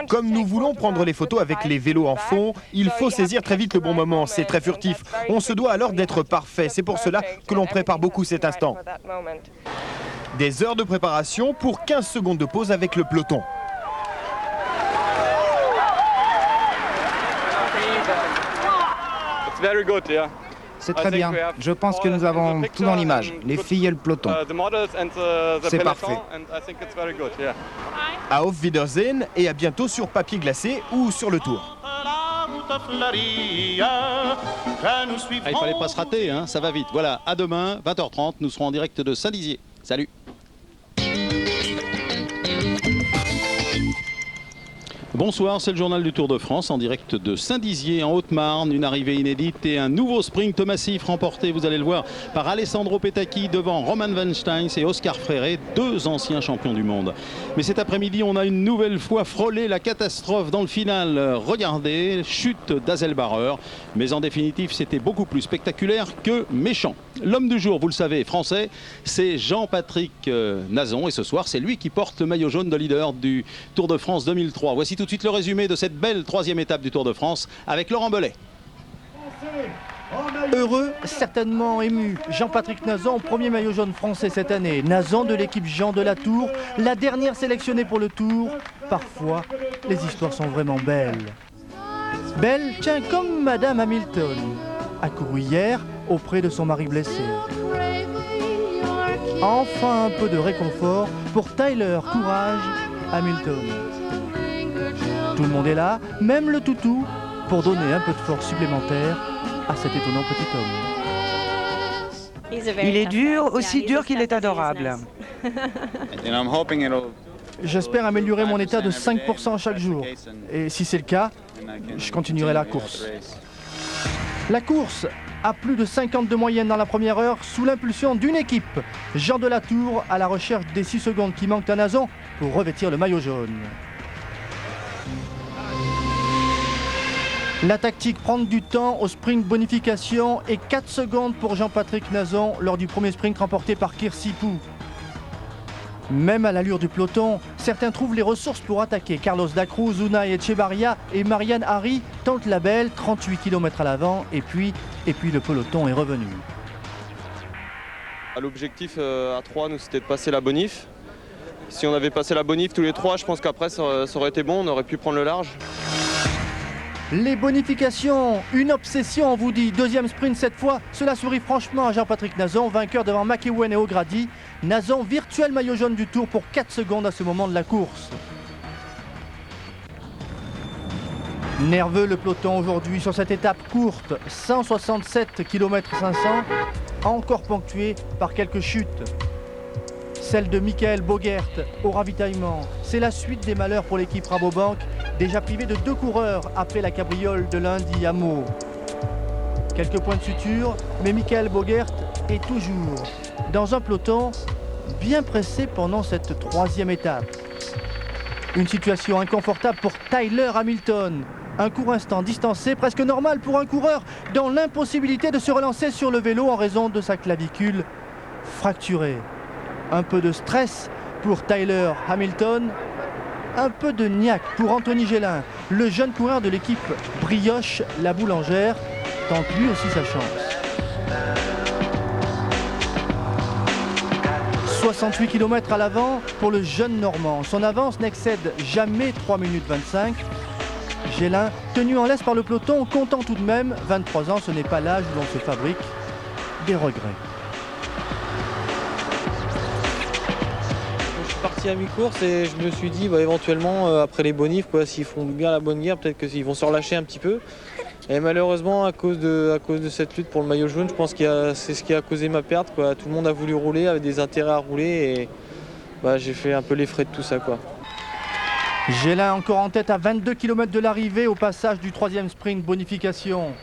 Comme nous voulons prendre les photos avec les vélos en fond, il faut saisir très vite le bon moment, c'est très furtif. On se doit alors d'être parfait, c'est pour cela que l'on prépare beaucoup cet instant. Des heures de préparation pour 15 secondes de pause avec le peloton.
C'est très bien. Je pense que nous avons tout dans l'image, les filles et le peloton. C'est parfait.
Auf Wiedersehen et à bientôt sur papier glacé ou sur le Tour.
Il fallait pas se rater, hein, ça va vite. Voilà, à demain, 20h30, nous serons en direct de Saint-Dizier. Salut. Bonsoir, c'est le journal du Tour de France en direct de Saint-Dizier en Haute-Marne. Une arrivée inédite et un nouveau sprint massif remporté, vous allez le voir, par Alessandro Petacchi devant Roman Weinsteins et Oscar Freire, 2 anciens champions du monde. Mais cet après-midi, on a une nouvelle fois frôlé la catastrophe dans le final. Regardez, chute d'Azelbarer. Mais en définitive, c'était beaucoup plus spectaculaire que méchant. L'homme du jour, vous le savez, français, c'est Jean-Patrick Nazon. Et ce soir, c'est lui qui porte le maillot jaune de leader du Tour de France 2003. Voici tout de suite le résumé de cette belle 3e étape du Tour de France avec Laurent Belay.
Heureux, certainement ému. Jean-Patrick Nazon, premier maillot jaune français cette année. Nazon de l'équipe Jean de la Tour, la dernière sélectionnée pour le Tour. Parfois, les histoires sont vraiment belles. Belle, tiens, comme Madame Hamilton, a couru hier auprès de son mari blessé. Enfin un peu de réconfort pour Tyler Courage Hamilton. Tout le monde est là, même le toutou, pour donner un peu de force supplémentaire à cet étonnant petit homme.
Il est dur, aussi dur qu'il est adorable.
J'espère améliorer mon état de 5% chaque jour. Et si c'est le cas, je continuerai la course. La course a plus de 50 de moyenne dans la première heure sous l'impulsion d'une équipe. Jean de la Tour à la recherche des 6 secondes qui manquent à Nazon pour revêtir le maillot jaune. La tactique, prendre du temps au sprint bonification et 4 secondes pour Jean-Patrick Nazon lors du premier sprint remporté par Kirsipou. Même à l'allure du peloton, certains trouvent les ressources pour attaquer. Carlos da Cruz, Unai Echevarria et Marianne Harry tentent la belle, 38 km à l'avant et puis le peloton est revenu.
L'objectif à 3, nous, c'était de passer la bonif. Si on avait passé la bonif tous les 3, je pense qu'après ça aurait été bon, on aurait pu prendre le large.
Les bonifications, une obsession on vous dit. 2e sprint cette fois, cela sourit franchement à Jean-Patrick Nazon, vainqueur devant McEwen et O'Grady. Nazon, virtuel maillot jaune du Tour pour 4 secondes à ce moment de la course. Nerveux le peloton aujourd'hui sur cette étape courte, 167 km 500, encore ponctuée par quelques chutes. Celle de Michael Bogert au ravitaillement. C'est la suite des malheurs pour l'équipe Rabobank, déjà privée de 2 coureurs après la cabriole de lundi à Meaux. Quelques points de suture, mais Michael Bogert est toujours dans un peloton bien pressé pendant cette 3e étape. Une situation inconfortable pour Tyler Hamilton. Un court instant distancé, presque normal pour un coureur dans l'impossibilité de se relancer sur le vélo en raison de sa clavicule fracturée. Un peu de stress pour Tyler Hamilton, un peu de niaque pour Anthony Gélin. Le jeune coureur de l'équipe Brioche, la boulangère, tente lui aussi sa chance. 68 km à l'avant pour le jeune Normand. Son avance n'excède jamais 3 minutes 25. Gélin, tenu en laisse par le peloton, content tout de même. 23 ans, ce n'est pas l'âge où l'on se fabrique des regrets.
Parti à mi-course et je me suis dit éventuellement après les bonifs, s'ils font bien la bonne guerre, peut-être qu'ils vont se relâcher un petit peu. Et malheureusement à cause de cette lutte pour le maillot jaune, je pense que c'est ce qui a causé ma perte. Tout le monde a voulu rouler, avait des intérêts à rouler et j'ai fait un peu les frais de tout ça.
Gélin encore en tête à 22 km de l'arrivée au passage du 3e sprint bonification.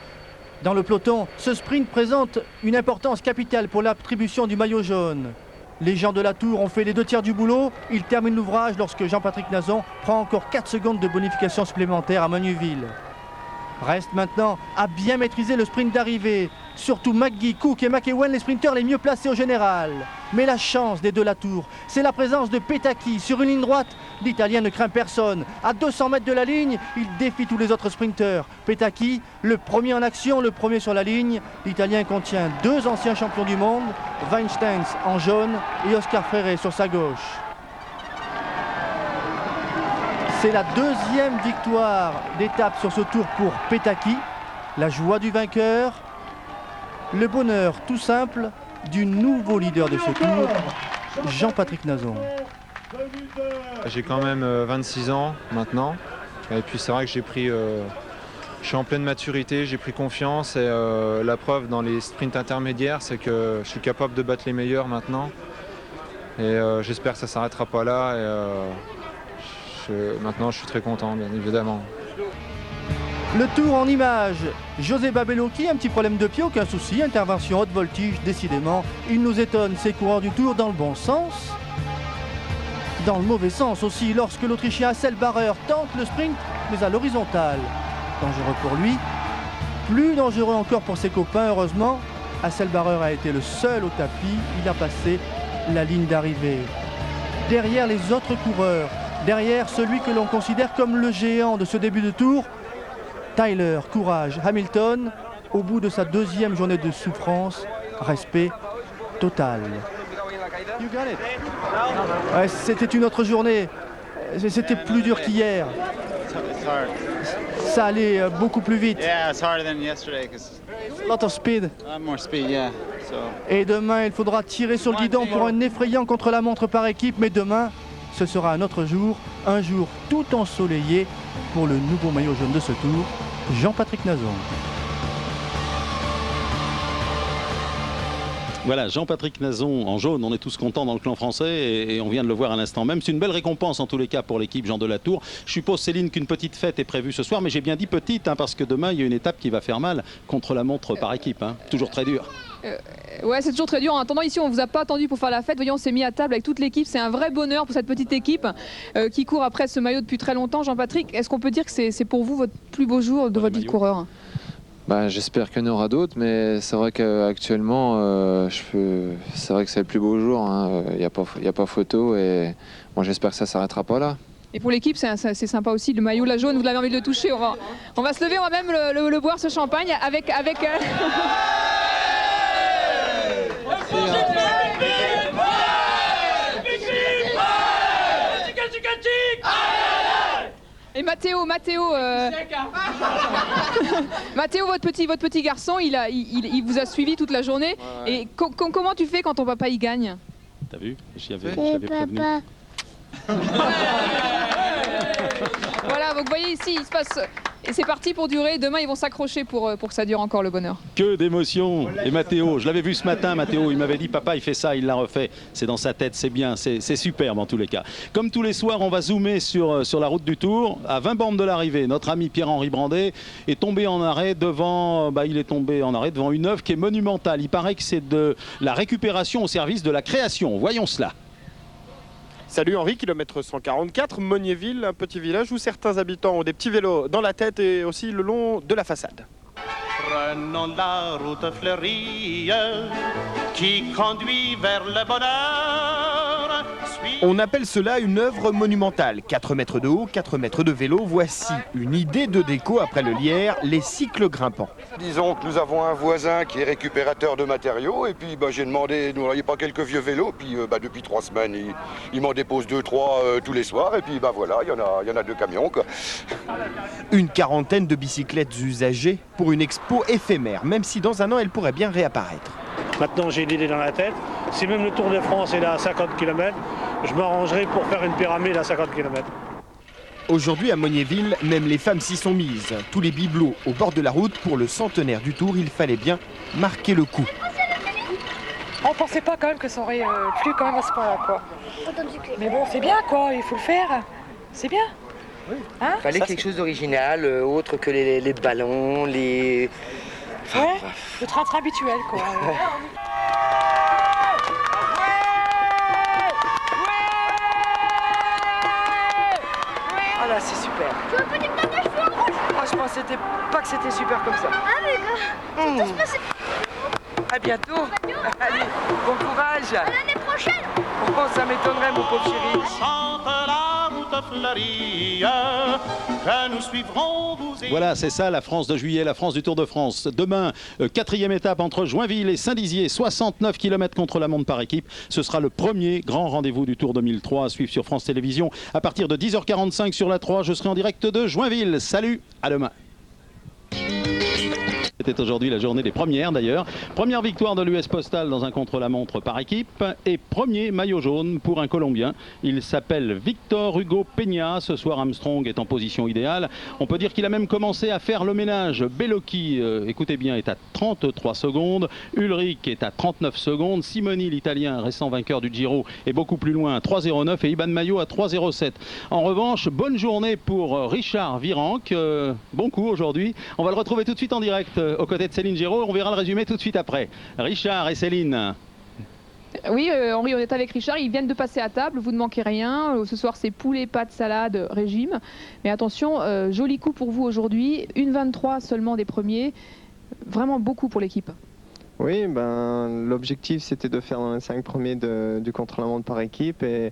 Dans le peloton, ce sprint présente une importance capitale pour l'attribution du maillot jaune. Les gens de la Tour ont fait les 2 tiers du boulot. Ils terminent l'ouvrage lorsque Jean-Patrick Nazon prend encore 4 secondes de bonification supplémentaire à Menuville. Reste maintenant à bien maîtriser le sprint d'arrivée. Surtout McGee, Cook et McEwen, les sprinteurs les mieux placés au général. Mais la chance des de la Tour, c'est la présence de Petacchi. Sur une ligne droite, l'Italien ne craint personne. À 200 mètres de la ligne, il défie tous les autres sprinteurs. Petacchi, le premier en action, le premier sur la ligne. L'Italien contient 2 anciens champions du monde, Weinsteins en jaune et Oscar Freire sur sa gauche. C'est la 2e victoire d'étape sur ce tour pour Petacchi. La joie du vainqueur, le bonheur tout simple du nouveau leader de ce tour, Jean-Patrick Nazon.
J'ai quand même 26 ans maintenant. Et puis c'est vrai que je suis en pleine maturité, j'ai pris confiance et la preuve dans les sprints intermédiaires, c'est que je suis capable de battre les meilleurs maintenant. Et j'espère que ça ne s'arrêtera pas là. Et, maintenant je suis très content, bien évidemment.
Le tour en images. José Babelocchi, un petit problème de pied, aucun souci. Intervention haute voltige, décidément. Il nous étonne, ces coureurs du tour, dans le bon sens. Dans le mauvais sens aussi, lorsque l'Autrichien Hasselbacher tente le sprint, mais à l'horizontale. Dangereux pour lui. Plus dangereux encore pour ses copains, heureusement. Hasselbacher a été le seul au tapis. Il a passé la ligne d'arrivée. Derrière les autres coureurs, derrière celui que l'on considère comme le géant de ce début de tour, Tyler, Courage, Hamilton, au bout de sa deuxième journée de souffrance, respect total. Ouais, c'était une autre journée, c'était plus dur qu'hier. Ça allait beaucoup plus vite. Lot of speed. Et demain, il faudra tirer sur le guidon pour un effrayant contre-la-montre par équipe, mais demain, ce sera un autre jour, un jour tout ensoleillé pour le nouveau maillot jaune de ce tour, Jean-Patrick Nazon.
Voilà, Jean-Patrick Nazon en jaune, on est tous contents dans le clan français et on vient de le voir à l'instant même. C'est une belle récompense en tous les cas pour l'équipe Jean Delatour. Je suppose, Céline, qu'une petite fête est prévue ce soir, mais j'ai bien dit petite, parce que demain il y a une étape qui va faire mal contre la montre par équipe. Toujours très dur.
Ouais, c'est toujours très dur. En attendant, ici, on ne vous a pas attendu pour faire la fête. Voyons, on s'est mis à table avec toute l'équipe. C'est un vrai bonheur pour cette petite équipe qui court après ce maillot depuis très longtemps. Jean-Patrick, est-ce qu'on peut dire que c'est pour vous votre plus beau jour de votre vie de coureur ?
J'espère qu'il y en aura d'autres, mais c'est vrai qu'actuellement, c'est vrai que c'est le plus beau jour. Il n'y a pas photo et moi j'espère que ça ne s'arrêtera pas là.
Et pour l'équipe, c'est sympa aussi. Le maillot, la jaune, vous l'avez envie de le toucher. On va se lever, on va même le boire, ce champagne, avec... Et Mathéo, Mathéo, votre petit garçon, il vous a suivi toute la journée. Ouais. Et comment tu fais quand ton papa il gagne ?
T'as vu ? Je l'avais prévenu.
Voilà, donc vous voyez ici, il se passe... Et c'est parti pour durer. Demain, ils vont s'accrocher pour que ça dure encore le bonheur.
Que d'émotions. Et Mathéo, je l'avais vu ce matin, Mathéo, il m'avait dit, papa, il fait ça, il l'a refait. C'est dans sa tête, c'est bien, c'est superbe en tous les cas. Comme tous les soirs, on va zoomer sur la route du Tour. À 20 bornes de l'arrivée, notre ami Pierre-Henri Brandet est tombé en arrêt devant une œuvre qui est monumentale. Il paraît que c'est de la récupération au service de la création. Voyons cela.
Salut Henri, kilomètre 144, Monniéville, un petit village où certains habitants ont des petits vélos dans la tête et aussi le long de la façade.
Prenons la route fleurie qui conduit vers le bonheur.
On appelle cela une œuvre monumentale. 4 mètres de haut, 4 mètres de vélo. Voici une idée de déco après le Lierre, les cycles grimpants.
Disons que nous avons un voisin qui est récupérateur de matériaux et puis j'ai demandé, nous n'auriez pas quelques vieux vélos, puis depuis 3 semaines il m'en dépose 2-3 tous les soirs et puis voilà, il y en a 2 camions quoi.
Une quarantaine de bicyclettes usagées pour une expo éphémère, même si dans un an elle pourrait bien réapparaître.
Maintenant j'ai une idée dans la tête, si même le Tour de France est là à 50 km, je m'arrangerai pour faire une pyramide à 50 km.
Aujourd'hui à Monniéville, même les femmes s'y sont mises. Tous les bibelots au bord de la route pour le centenaire du Tour, il fallait bien marquer le coup.
On pensait pas quand même que ça aurait plu quand même à ce point-là quoi. Mais bon c'est bien quoi, il faut le faire, c'est bien.
Hein, il fallait quelque chose d'original, autre que les ballons, les...
Ouais, le train-train habituel quoi.
Ah là, c'est super.
Tu veux un petit manège flamant rouge?
Moi, je pensais pas que c'était super comme ça.
Ah, mais tout se passe.
À bientôt. Allez, bon courage.
À l'année prochaine.
Oh, ça m'étonnerait, mon pauvre chéri.
Voilà, c'est ça la France de juillet, la France du Tour de France. Demain, 4e étape entre Joinville et Saint-Dizier, 69 km contre la montre par équipe. Ce sera le premier grand rendez-vous du Tour 2003 à suivre sur France Télévisions. À partir de 10h45 sur la 3, je serai en direct de Joinville. Salut, à demain. C'était aujourd'hui la journée des premières d'ailleurs. Première victoire de l'US Postal dans un contre-la-montre par équipe et premier maillot jaune pour un Colombien. Il s'appelle Victor Hugo Peña. Ce soir, Armstrong est en position idéale. On peut dire qu'il a même commencé à faire le ménage. Bellocchi, écoutez bien, est à 33 secondes. Ulrich est à 39 secondes. Simoni, l'Italien, récent vainqueur du Giro, est beaucoup plus loin à 3,09 et Iban Mayo à 3,07. En revanche, bonne journée pour Richard Virenque. Bon coup aujourd'hui. On va le retrouver tout de suite en direct aux côtés de Céline Géraud. On verra le résumé tout de suite après. Richard et Céline.
Oui, Henri, on est avec Richard. Ils viennent de passer à table. Vous ne manquez rien. Ce soir, c'est poulet, pâtes, salade, régime. Mais attention, joli coup pour vous aujourd'hui. 1,23 seulement des premiers. Vraiment beaucoup pour l'équipe.
Oui, l'objectif c'était de faire les 5 premiers du contre-la-montre par équipe et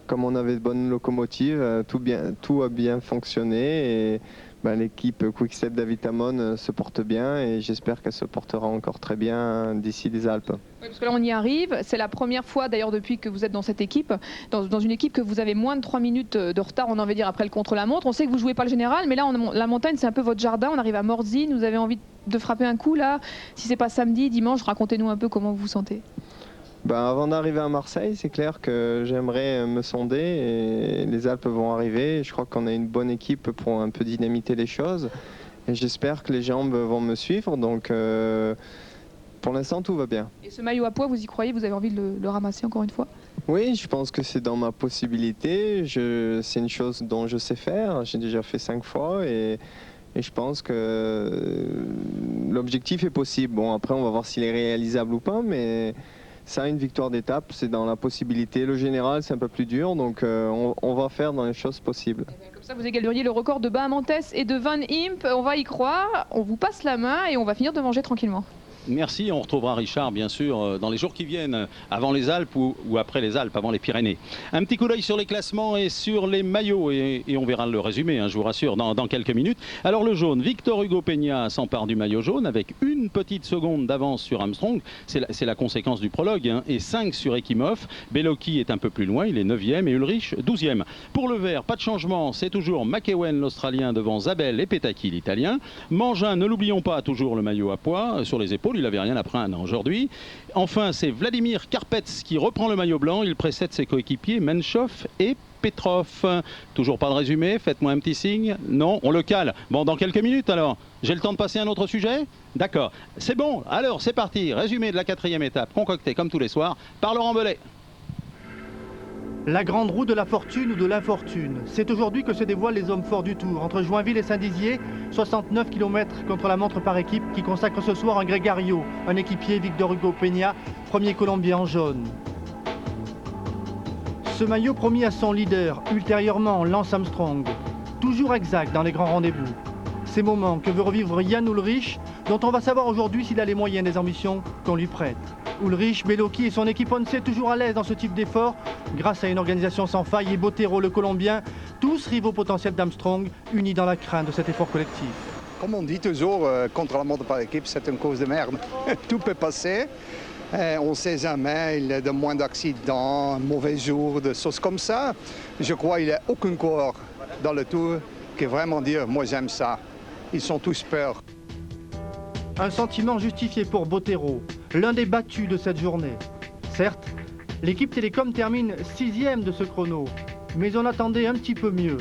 comme on avait de bonnes locomotives, tout a bien fonctionné et l'équipe Quick-Step Davitamon se porte bien et j'espère qu'elle se portera encore très bien d'ici les Alpes.
Oui, parce que là on y arrive, c'est la première fois d'ailleurs depuis que vous êtes dans cette équipe, dans une équipe que vous avez moins de 3 minutes de retard, on en veut dire après le contre-la-montre. On sait que vous jouez pas le général, mais là la montagne c'est un peu votre jardin, on arrive à Morzine, vous avez envie de frapper un coup là, si c'est pas samedi, dimanche, racontez-nous un peu comment vous vous sentez.
Avant d'arriver à Marseille, c'est clair que j'aimerais me sonder et les Alpes vont arriver. Je crois qu'on a une bonne équipe pour un peu dynamiter les choses et j'espère que les jambes vont me suivre. Donc pour l'instant, tout va bien.
Et ce maillot à poids, vous y croyez? Vous avez envie de le ramasser encore une fois?
Oui, je pense que c'est dans ma possibilité. C'est une chose dont je sais faire. J'ai déjà fait 5 fois et je pense que l'objectif est possible. Bon, après, on va voir s'il est réalisable ou pas, mais ça, une victoire d'étape, c'est dans la possibilité. Le général, c'est un peu plus dur, donc on va faire dans les choses possibles.
Comme ça, vous égaleriez le record de Bahamontes et de Van Imp. On va y croire, on vous passe la main et on va finir de manger tranquillement.
Merci, on retrouvera Richard bien sûr dans les jours qui viennent, avant les Alpes ou après les Alpes, avant les Pyrénées. Un petit coup d'œil sur les classements et sur les maillots et on verra le résumé, je vous rassure, dans quelques minutes. Alors le jaune, Victor Hugo Peña s'empare du maillot jaune avec une petite seconde d'avance sur Armstrong, c'est la conséquence du prologue, et 5 sur Ekimov. Bellocchi est un peu plus loin, il est 9e et Ulrich 12e. Pour le vert, pas de changement, c'est toujours McEwen l'Australien devant Zabel et Petacchi l'Italien. Mangin, ne l'oublions pas, toujours le maillot à poids sur les épaules. Il n'avait rien à prendre aujourd'hui. Enfin, c'est Vladimir Karpets qui reprend le maillot blanc. Il précède ses coéquipiers Menchov et Petrov. Toujours pas de résumé, faites-moi un petit signe. Non, on le cale. Bon, dans quelques minutes alors. J'ai le temps de passer à un autre sujet? D'accord. C'est bon, alors c'est parti. Résumé de la 4e étape, concocté comme tous les soirs par Laurent Belay.
La grande roue de la fortune ou de l'infortune. C'est aujourd'hui que se dévoilent les hommes forts du Tour. Entre Joinville et Saint-Dizier, 69 km contre la montre par équipe qui consacre ce soir un Grégario, un équipier Victor Hugo Peña, premier Colombien en jaune. Ce maillot promis à son leader, ultérieurement Lance Armstrong. Toujours exact dans les grands rendez-vous. Ces moments que veut revivre Jan Ullrich, dont on va savoir aujourd'hui s'il a les moyens des ambitions qu'on lui prête. Ullrich, Bellocchi et son équipe Once toujours à l'aise dans ce type d'effort, grâce à une organisation sans faille et Botero le Colombien, tous rivaux potentiels d'Armstrong, unis dans la crainte de cet effort collectif.
Comme on dit toujours, contre la montre par équipe, c'est une cause de merde. Tout peut passer. On ne sait jamais, il y a de moins d'accidents, un mauvais jour, des choses comme ça. Je crois qu'il n'y a aucun coureur dans le Tour qui vraiment dire « moi j'aime ça ». Ils sont tous peurs.
Un sentiment justifié pour Botero, l'un des battus de cette journée. Certes, l'équipe Télécom termine 6e de ce chrono, mais on attendait un petit peu mieux.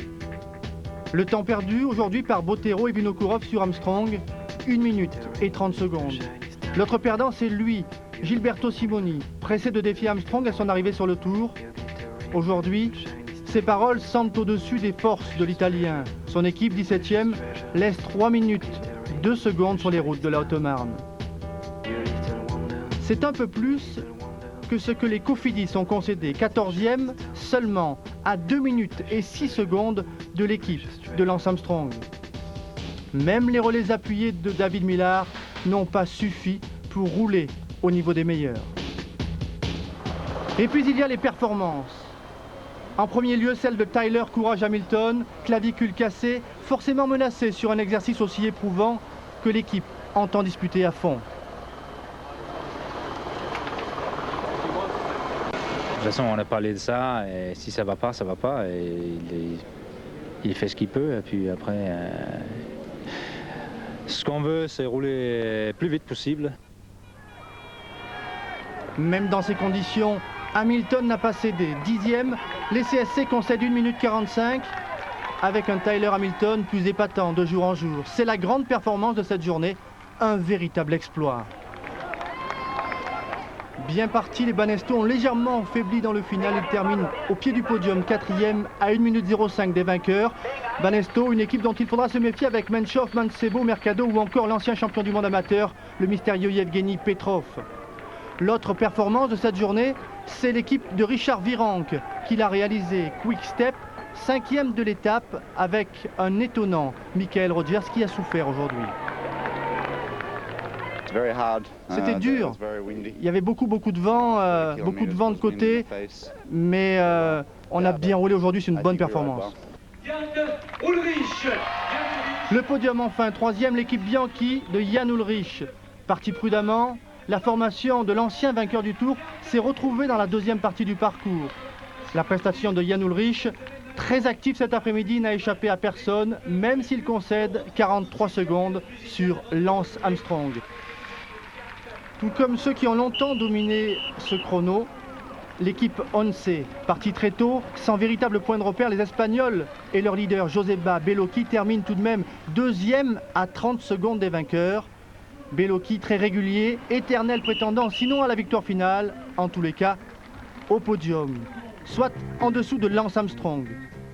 Le temps perdu aujourd'hui par Botero et Vinokourov sur Armstrong, 1 minute et 30 secondes. L'autre perdant, c'est lui, Gilberto Simoni, pressé de défier Armstrong à son arrivée sur le Tour. Aujourd'hui, ses paroles semblent au-dessus des forces de l'Italien. Son équipe, 17e, laisse 3 minutes 2 secondes sur les routes de la Haute-Marne. C'est un peu plus que ce que les Cofidis ont concédé, 14e seulement à 2 minutes et 6 secondes de l'équipe de Lance Armstrong. Même les relais appuyés de David Millar n'ont pas suffi pour rouler au niveau des meilleurs. Et puis il y a les performances. En premier lieu, celle de Tyler Courage Hamilton, clavicule cassée, forcément menacé sur un exercice aussi éprouvant que l'équipe entend disputer à fond.
De toute façon, on a parlé de ça, et si ça va pas, ça va pas. Et il fait ce qu'il peut, et puis après, Ce qu'on veut, c'est rouler le plus vite possible.
Même dans ces conditions, Hamilton n'a pas cédé. 10e, les CSC concèdent 1 minute 45 avec un Tyler Hamilton plus épatant de jour en jour. C'est la grande performance de cette journée, un véritable exploit. Bien partis, les Banesto ont légèrement faibli dans le final. Ils terminent au pied du podium, 4e à 1 minute 05 des vainqueurs. Banesto, une équipe dont il faudra se méfier avec Menchov, Mancebo, Mercado ou encore l'ancien champion du monde amateur, le mystérieux Yevgeny Petrov. L'autre performance de cette journée, c'est l'équipe de Richard Virenque qui l'a réalisé. Quick Step, 5e de l'étape avec un étonnant Michael Rogers qui a souffert aujourd'hui. C'était dur, il y avait beaucoup de vent, de côté, mais on a bien roulé aujourd'hui, c'est une bonne performance. Le podium enfin, 3e, l'équipe Bianchi de Jan Ullrich. Parti prudemment, la formation de l'ancien vainqueur du Tour s'est retrouvée dans la deuxième partie du parcours. La prestation de Jan Ullrich, très actif cet après-midi, n'a échappé à personne, même s'il concède 43 secondes sur Lance Armstrong. Tout comme ceux qui ont longtemps dominé ce chrono, l'équipe Once, partie très tôt, sans véritable point de repère, les Espagnols et leur leader Joseba Bellocchi terminent tout de même 2e à 30 secondes des vainqueurs. Bellocchi très régulier, éternel prétendant, sinon à la victoire finale, en tous les cas au podium. Soit en dessous de Lance Armstrong,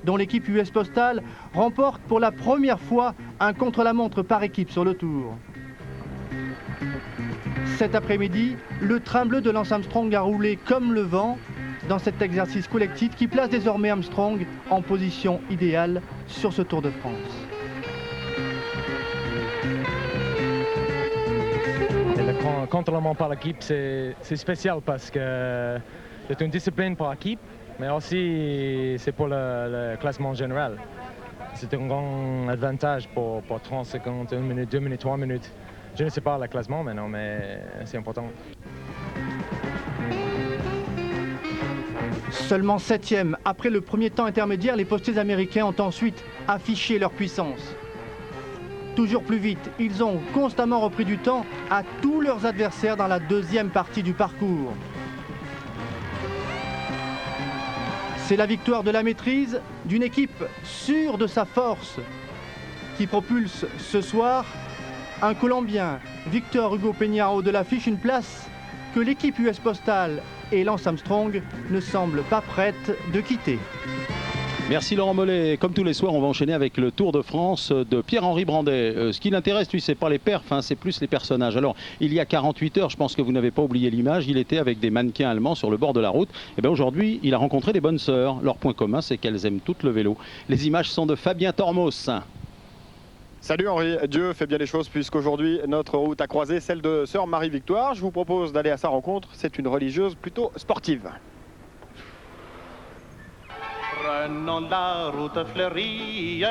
dont l'équipe US Postal remporte pour la première fois un contre-la-montre par équipe sur le Tour. Cet après-midi, le train bleu de Lance Armstrong a roulé comme le vent dans cet exercice collectif qui place désormais Armstrong en position idéale sur ce Tour de France.
Le contre-la-montre par l'équipe, c'est spécial parce que c'est une discipline par équipe, mais aussi c'est pour le classement général. C'est un grand avantage pour 30 secondes, 1 minute, 2 minutes, 3 minutes. Je ne sais pas le classement maintenant, mais c'est important.
Seulement 7e. Après le premier temps intermédiaire, les postiers américains ont ensuite affiché leur puissance. Toujours plus vite, ils ont constamment repris du temps à tous leurs adversaires dans la deuxième partie du parcours. C'est la victoire de la maîtrise d'une équipe sûre de sa force qui propulse ce soir un Colombien, Victor Hugo Peña de l'affiche, une place que l'équipe US Postal et Lance Armstrong ne semblent pas prêtes de quitter.
Merci Laurent Mollet. Comme tous les soirs, on va enchaîner avec le Tour de France de Pierre-Henri Brandet. Ce qui l'intéresse, lui, c'est pas les perfs, hein, c'est plus les personnages. Alors, il y a 48 heures, je pense que vous n'avez pas oublié l'image, il était avec des mannequins allemands sur le bord de la route. Et bien aujourd'hui, il a rencontré des bonnes sœurs. Leur point commun, c'est qu'elles aiment toutes le vélo. Les images sont de Fabien Tormos.
Salut Henri, Dieu fait bien les choses puisqu'aujourd'hui notre route a croisé celle de sœur Marie-Victoire. Je vous propose d'aller à sa rencontre, c'est une religieuse plutôt sportive.
Prenons la route fleurie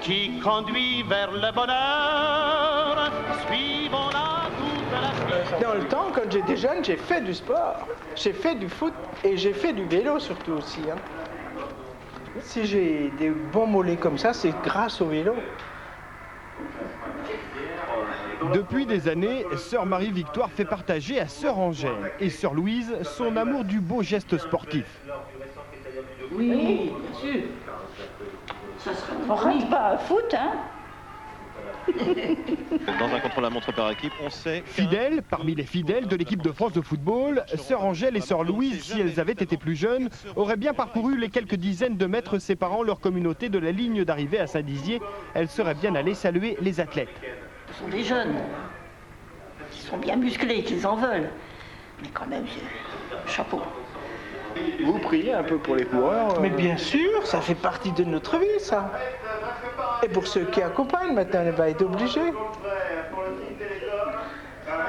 qui conduit vers le bonheur. Suivons-la toute la nuit.
Dans le temps, quand j'étais jeune, j'ai fait du sport. J'ai fait du foot et j'ai fait du vélo surtout aussi. Hein. Si j'ai des bons mollets comme ça, c'est grâce au vélo.
Depuis des années, sœur Marie-Victoire fait partager à sœur Angèle et sœur Louise son amour du beau geste sportif.
Oui, bien sûr. Ça serait on rate pas à foot, hein.
Dans un contre-la-montre par équipe, on sait...
Fidèles, parmi les fidèles de l'équipe de France de football, sœur Angèle et sœur Louise, si elles avaient été plus jeunes, auraient bien parcouru les quelques dizaines de mètres séparant leur communauté de la ligne d'arrivée à Saint-Dizier. Elles seraient bien allées saluer les athlètes.
Ce sont des jeunes, qui sont bien musclés, qu'ils en veulent. Mais quand même, chapeau.
Vous priez un peu pour les coureurs Mais bien sûr, ça fait partie de notre vie, ça. Et pour ceux qui accompagnent, maintenant, on va être obligés.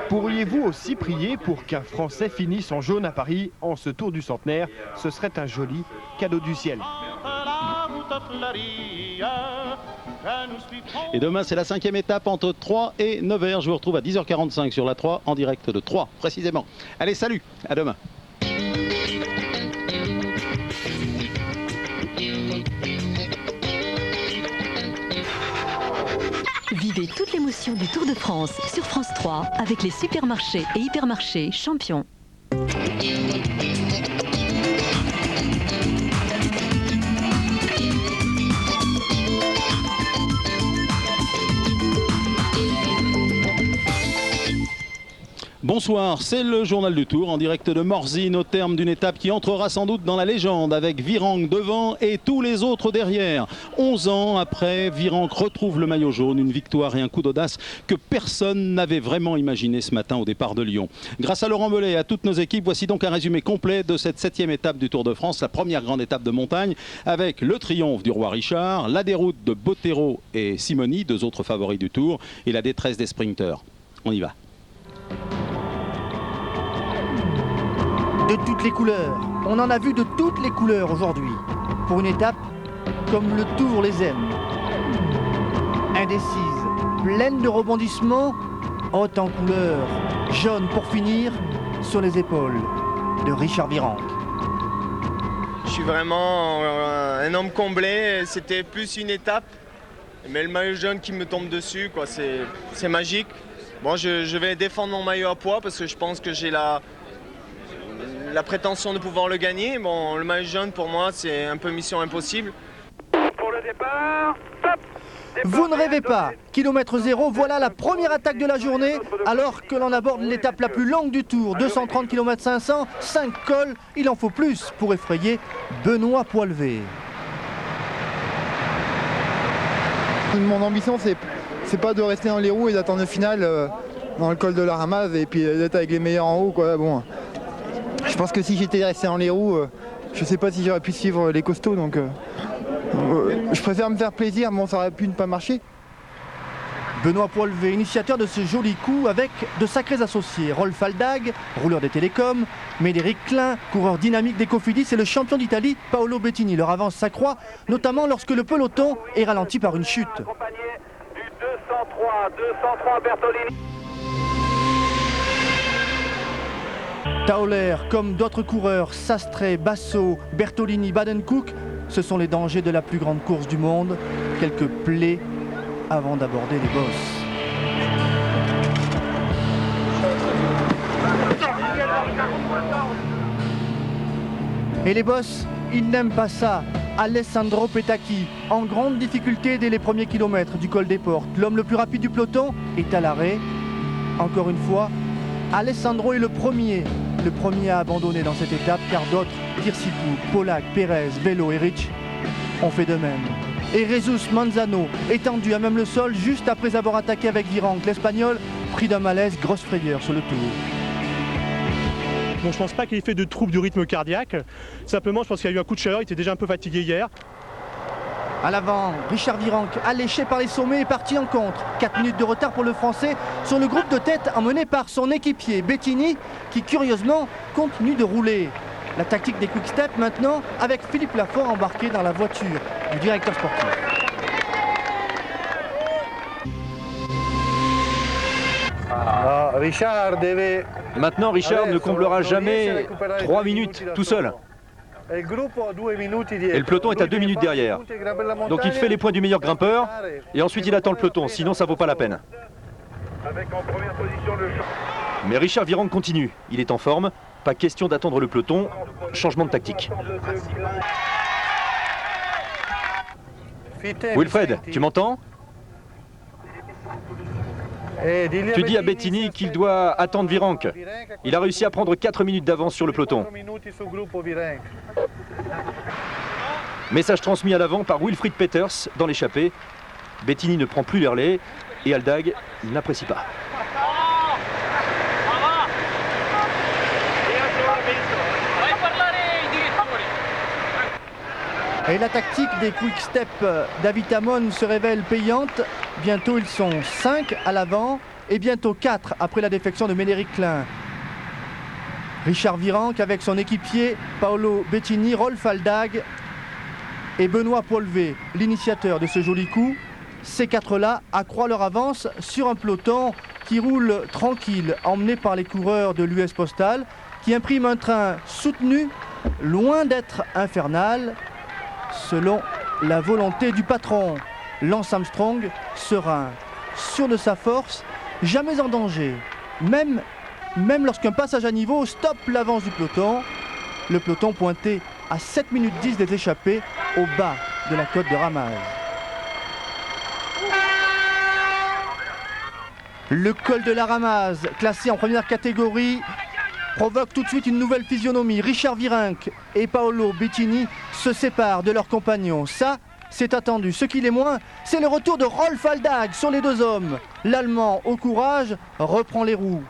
Pourriez-vous aussi prier pour qu'un Français finisse en jaune à Paris en ce Tour du centenaire? Ce serait un joli cadeau du ciel.
Et demain, c'est la 5e étape entre Troyes et Nevers. Je vous retrouve à 10h45 sur la 3, en direct de Troyes, précisément. Allez, salut, à demain.
Vivez toute l'émotion du Tour de France sur France 3 avec les supermarchés et hypermarchés champions.
Bonsoir, c'est le journal du Tour en direct de Morzine au terme d'une étape qui entrera sans doute dans la légende avec Virenque devant et tous les autres derrière. 11 ans après, Virenque retrouve le maillot jaune, une victoire et un coup d'audace que personne n'avait vraiment imaginé ce matin au départ de Lyon. Grâce à Laurent Belay et à toutes nos équipes, voici donc un résumé complet de cette 7e étape du Tour de France, la première grande étape de montagne avec le triomphe du roi Richard, la déroute de Bottero et Simoni, deux autres favoris du Tour, et la détresse des sprinteurs. On y va.
De toutes les couleurs. On en a vu de toutes les couleurs aujourd'hui. Pour une étape comme le Tour les aime. Indécise, pleine de rebondissements, haute en couleur, jaune pour finir sur les épaules de Richard Virenque.
Je suis vraiment un homme comblé. C'était plus une étape, mais le maillot jaune qui me tombe dessus, quoi, c'est magique. Bon, je vais défendre mon maillot à poids parce que je pense que j'ai la prétention de pouvoir le gagner. Bon, le maillot jaune pour moi c'est un peu mission impossible.
Pour le départ, stop.
Vous ne rêvez pas, kilomètre zéro, voilà la première attaque de la journée alors que l'on aborde l'étape la plus longue du Tour, 230 km 500, 5 cols, il en faut plus pour effrayer Benoît Poilvé.
Mon ambition c'est pas de rester dans les roues et d'attendre le final dans le col de la Ramaz et puis d'être avec les meilleurs en haut, quoi. Bon. Je pense que si j'étais resté dans les roues, je sais pas si j'aurais pu suivre les costauds, donc je préfère me faire plaisir, bon ça aurait pu ne pas marcher.
Benoît Poilvé, initiateur de ce joli coup avec de sacrés associés. Rolf Aldag, rouleur des télécoms, Médéric Klein, coureur dynamique des Cofidis et le champion d'Italie, Paolo Bettini. Leur avance s'accroît, notamment lorsque le peloton est ralenti par une chute.
Accompagné du 203 Bertolini.
Tauler, comme d'autres coureurs, Sastre, Basso, Bertolini, Baden-Cook, ce sont les dangers de la plus grande course du monde. Quelques plaies avant d'aborder les bosses. Et les bosses, ils n'aiment pas ça. Alessandro Petacchi, en grande difficulté dès les premiers kilomètres du col des Portes. L'homme le plus rapide du peloton est à l'arrêt. Encore une fois, Alessandro est le premier à abandonner dans cette étape, car d'autres, Tirsipu, Polak, Pérez, Velo et Rich, ont fait de même. Et Jesus Manzano, étendu à même le sol juste après avoir attaqué avec Virenque. L'Espagnol, pris d'un malaise, grosse frayeur sur le Tour.
Bon, je pense pas qu'il ait fait de troubles du rythme cardiaque. Simplement, je pense qu'il y a eu un coup de chaleur, il était déjà un peu fatigué hier.
À l'avant, Richard Virenque, alléché par les sommets, est parti en contre. 4 minutes de retard pour le Français sur le groupe de tête emmené par son équipier Bettini, qui curieusement continue de rouler. La tactique des Quick Step maintenant, avec Philippe Lafort embarqué dans la voiture du directeur sportif.
Maintenant, Richard ne comblera jamais 3 minutes tout seul. Et le peloton est à 2 minutes derrière. Donc il fait les points du meilleur grimpeur et ensuite il attend le peloton, sinon ça vaut pas la peine. Mais Richard Virenque continue, il est en forme, pas question d'attendre le peloton, changement de tactique. Wilfred, tu m'entends ? Tu dis à Bettini qu'il doit attendre Virenque. Il a réussi à prendre 4 minutes d'avance sur le peloton. Message transmis à l'avant par Wilfried Peters dans l'échappée. Bettini ne prend plus les relais et Aldag n'apprécie pas.
Et la tactique des Quick Step d'Avitamon se révèle payante. Bientôt ils sont 5 à l'avant et bientôt 4 après la défection de Médéric Klein. Richard Virenque avec son équipier Paolo Bettini, Rolf Aldag et Benoît Poilvé, l'initiateur de ce joli coup. Ces 4-là accroissent leur avance sur un peloton qui roule tranquille, emmené par les coureurs de l'US Postal, qui imprime un train soutenu, loin d'être infernal, selon la volonté du patron. Lance Armstrong, serein, sûr de sa force, jamais en danger. Même lorsqu'un passage à niveau stoppe l'avance du peloton. Le peloton pointé à 7 minutes 10 des échappés au bas de la côte de Ramaz. Le col de la Ramaz, classé en première catégorie, provoque tout de suite une nouvelle physionomie. Richard Virenque et Paolo Bettini se séparent de leurs compagnons. Ça, c'est attendu. Ce qui l'est moins, c'est le retour de Rolf Aldag sur les deux hommes. L'Allemand, au courage, reprend les roues.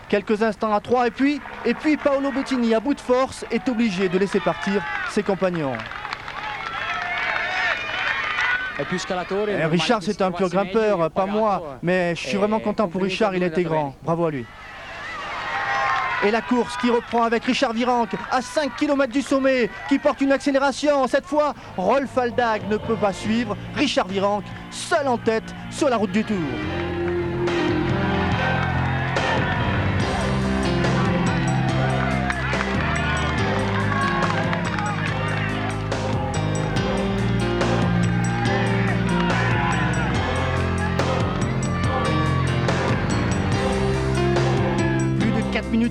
Quelques instants à 3 et puis Paolo Bettini, à bout de force, est obligé de laisser partir ses compagnons. Richard, c'est un pur grimpeur, pas moi, mais je suis vraiment content pour Richard, il a été grand. Bravo à lui. Et la course qui reprend avec Richard Virenque à 5 km du sommet, qui porte une accélération. Cette fois, Rolf Aldag ne peut pas suivre. Richard Virenque, seul en tête sur la route du Tour.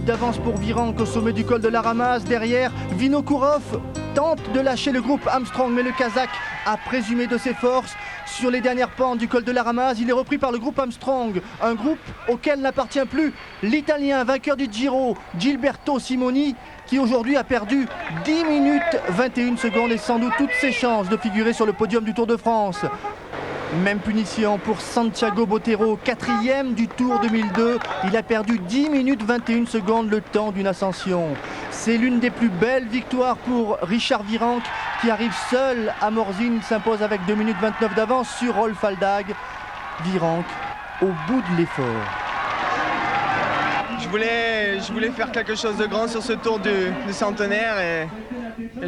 D'avance pour Virenque au sommet du col de la Ramaz. Derrière, Vinokourov tente de lâcher le groupe Armstrong, mais le Kazakh a présumé de ses forces sur les dernières pentes du col de la Ramaz. Il est repris par le groupe Armstrong, un groupe auquel n'appartient plus l'Italien vainqueur du Giro, Gilberto Simoni, qui aujourd'hui a perdu 10 minutes 21 secondes et sans doute toutes ses chances de figurer sur le podium du Tour de France. Même punition pour Santiago Botero, 4e du Tour 2002. Il a perdu 10 minutes 21 secondes, le temps d'une ascension. C'est l'une des plus belles victoires pour Richard Virenque, qui arrive seul à Morzine, s'impose avec 2 minutes 29 d'avance sur Rolf Aldag. Virenque au bout de l'effort.
Je voulais faire quelque chose de grand sur ce Tour du centenaire et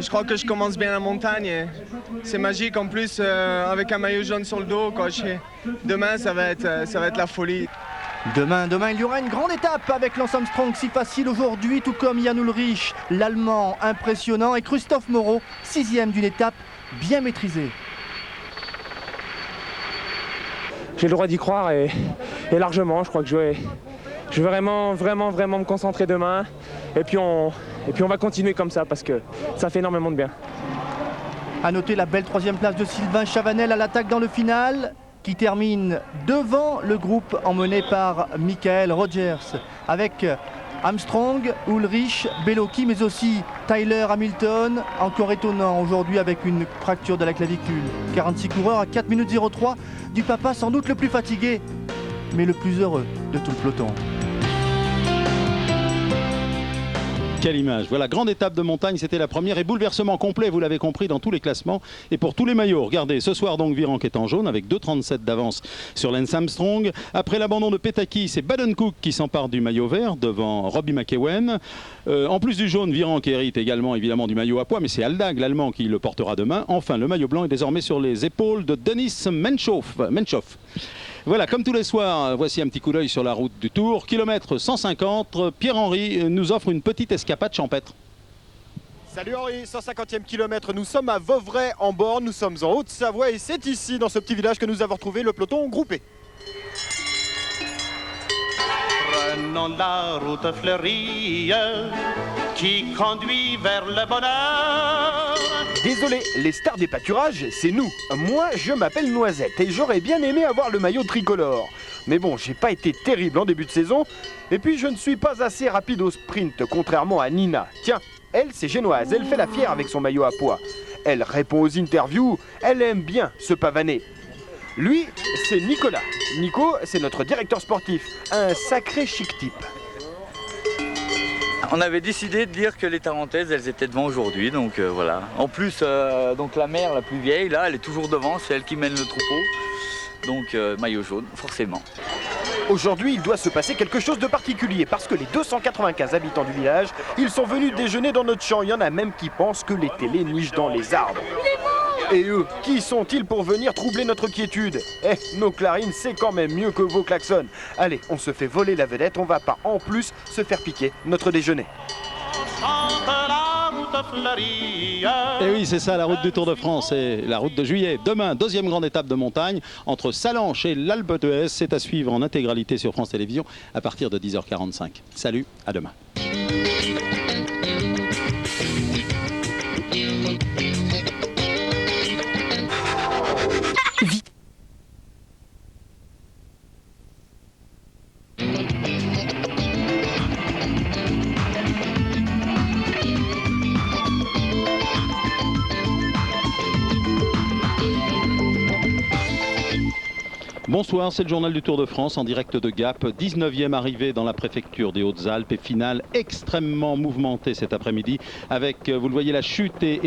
je crois que je commence bien la montagne. C'est magique en plus avec un maillot jaune sur le dos. Demain ça va être la folie.
Demain, il y aura une grande étape avec Lance Armstrong, si facile aujourd'hui, tout comme Jan Ullrich, l'Allemand impressionnant, et Christophe Moreau, 6e d'une étape bien maîtrisée.
J'ai le droit d'y croire et largement. Je crois que je vais vraiment me concentrer demain. Et puis on va continuer comme ça parce que ça fait énormément de bien.
A noter la belle 3e place de Sylvain Chavanel à l'attaque dans le final, qui termine devant le groupe emmené par Michael Rogers, avec Armstrong, Ullrich, Bellocchi, mais aussi Tyler Hamilton, encore étonnant aujourd'hui avec une fracture de la clavicule. 46 coureurs à 4 minutes 03 du papa, sans doute le plus fatigué, mais le plus heureux de tout le peloton.
Quelle image. Voilà, grande étape de montagne, c'était la première et bouleversement complet, vous l'avez compris, dans tous les classements et pour tous les maillots. Regardez, ce soir donc Virenque est en jaune avec 2,37 d'avance sur Lance Armstrong. Après l'abandon de Petaki, c'est Baden-Cook qui s'empare du maillot vert devant Robbie McEwen. En plus du jaune, Virenque hérite également évidemment du maillot à pois, mais c'est Aldag, l'Allemand, qui le portera demain. Enfin, le maillot blanc est désormais sur les épaules de Denis Menchoff. Voilà, comme tous les soirs, voici un petit coup d'œil sur la route du Tour. Kilomètre 150, Pierre-Henri nous offre une petite escapade champêtre.
Salut Henri, 150e kilomètre, nous sommes à Vauvray en Borne, nous sommes en Haute-Savoie et c'est ici, dans ce petit village, que nous avons retrouvé le peloton groupé.
Prenons la route fleurie qui conduit vers le bonheur.
Désolé, les stars des pâturages, c'est nous. Moi, je m'appelle Noisette et j'aurais bien aimé avoir le maillot tricolore. Mais bon, j'ai pas été terrible en début de saison. Et puis, je ne suis pas assez rapide au sprint, contrairement à Nina. Tiens, elle, c'est génoise, elle fait la fière avec son maillot à pois. Elle répond aux interviews, elle aime bien se pavaner. Lui, c'est Nicolas. Nico, c'est notre directeur sportif, un sacré chic type.
On avait décidé de dire que les Tarentaises, elles étaient devant aujourd'hui, donc voilà. En plus, donc la mère la plus vieille, là, elle est toujours devant, c'est elle qui mène le troupeau. Donc maillot jaune, forcément.
Aujourd'hui, il doit se passer quelque chose de particulier parce que les 295 habitants du village, ils sont venus déjeuner dans notre champ. Il y en a même qui pensent que les télés nichent dans les arbres. Et eux, qui sont-ils pour venir troubler notre quiétude? Nos clarines, c'est quand même mieux que vos klaxons. Allez, on se fait voler la vedette, on va pas en plus se faire piquer notre déjeuner.
Chante la route route fleurie.
Et oui, c'est ça la route du Tour de France, et la route de juillet. Demain, deuxième grande étape de montagne entre Sallanches et l'Alpe d'Huez. C'est à suivre en intégralité sur France Télévisions à partir de 10h45. Salut, à demain. Bonsoir, c'est le journal du Tour de France en direct de Gap. 19e arrivée dans la préfecture des Hautes-Alpes et finale extrêmement mouvementée cet après-midi avec, vous le voyez, la chute et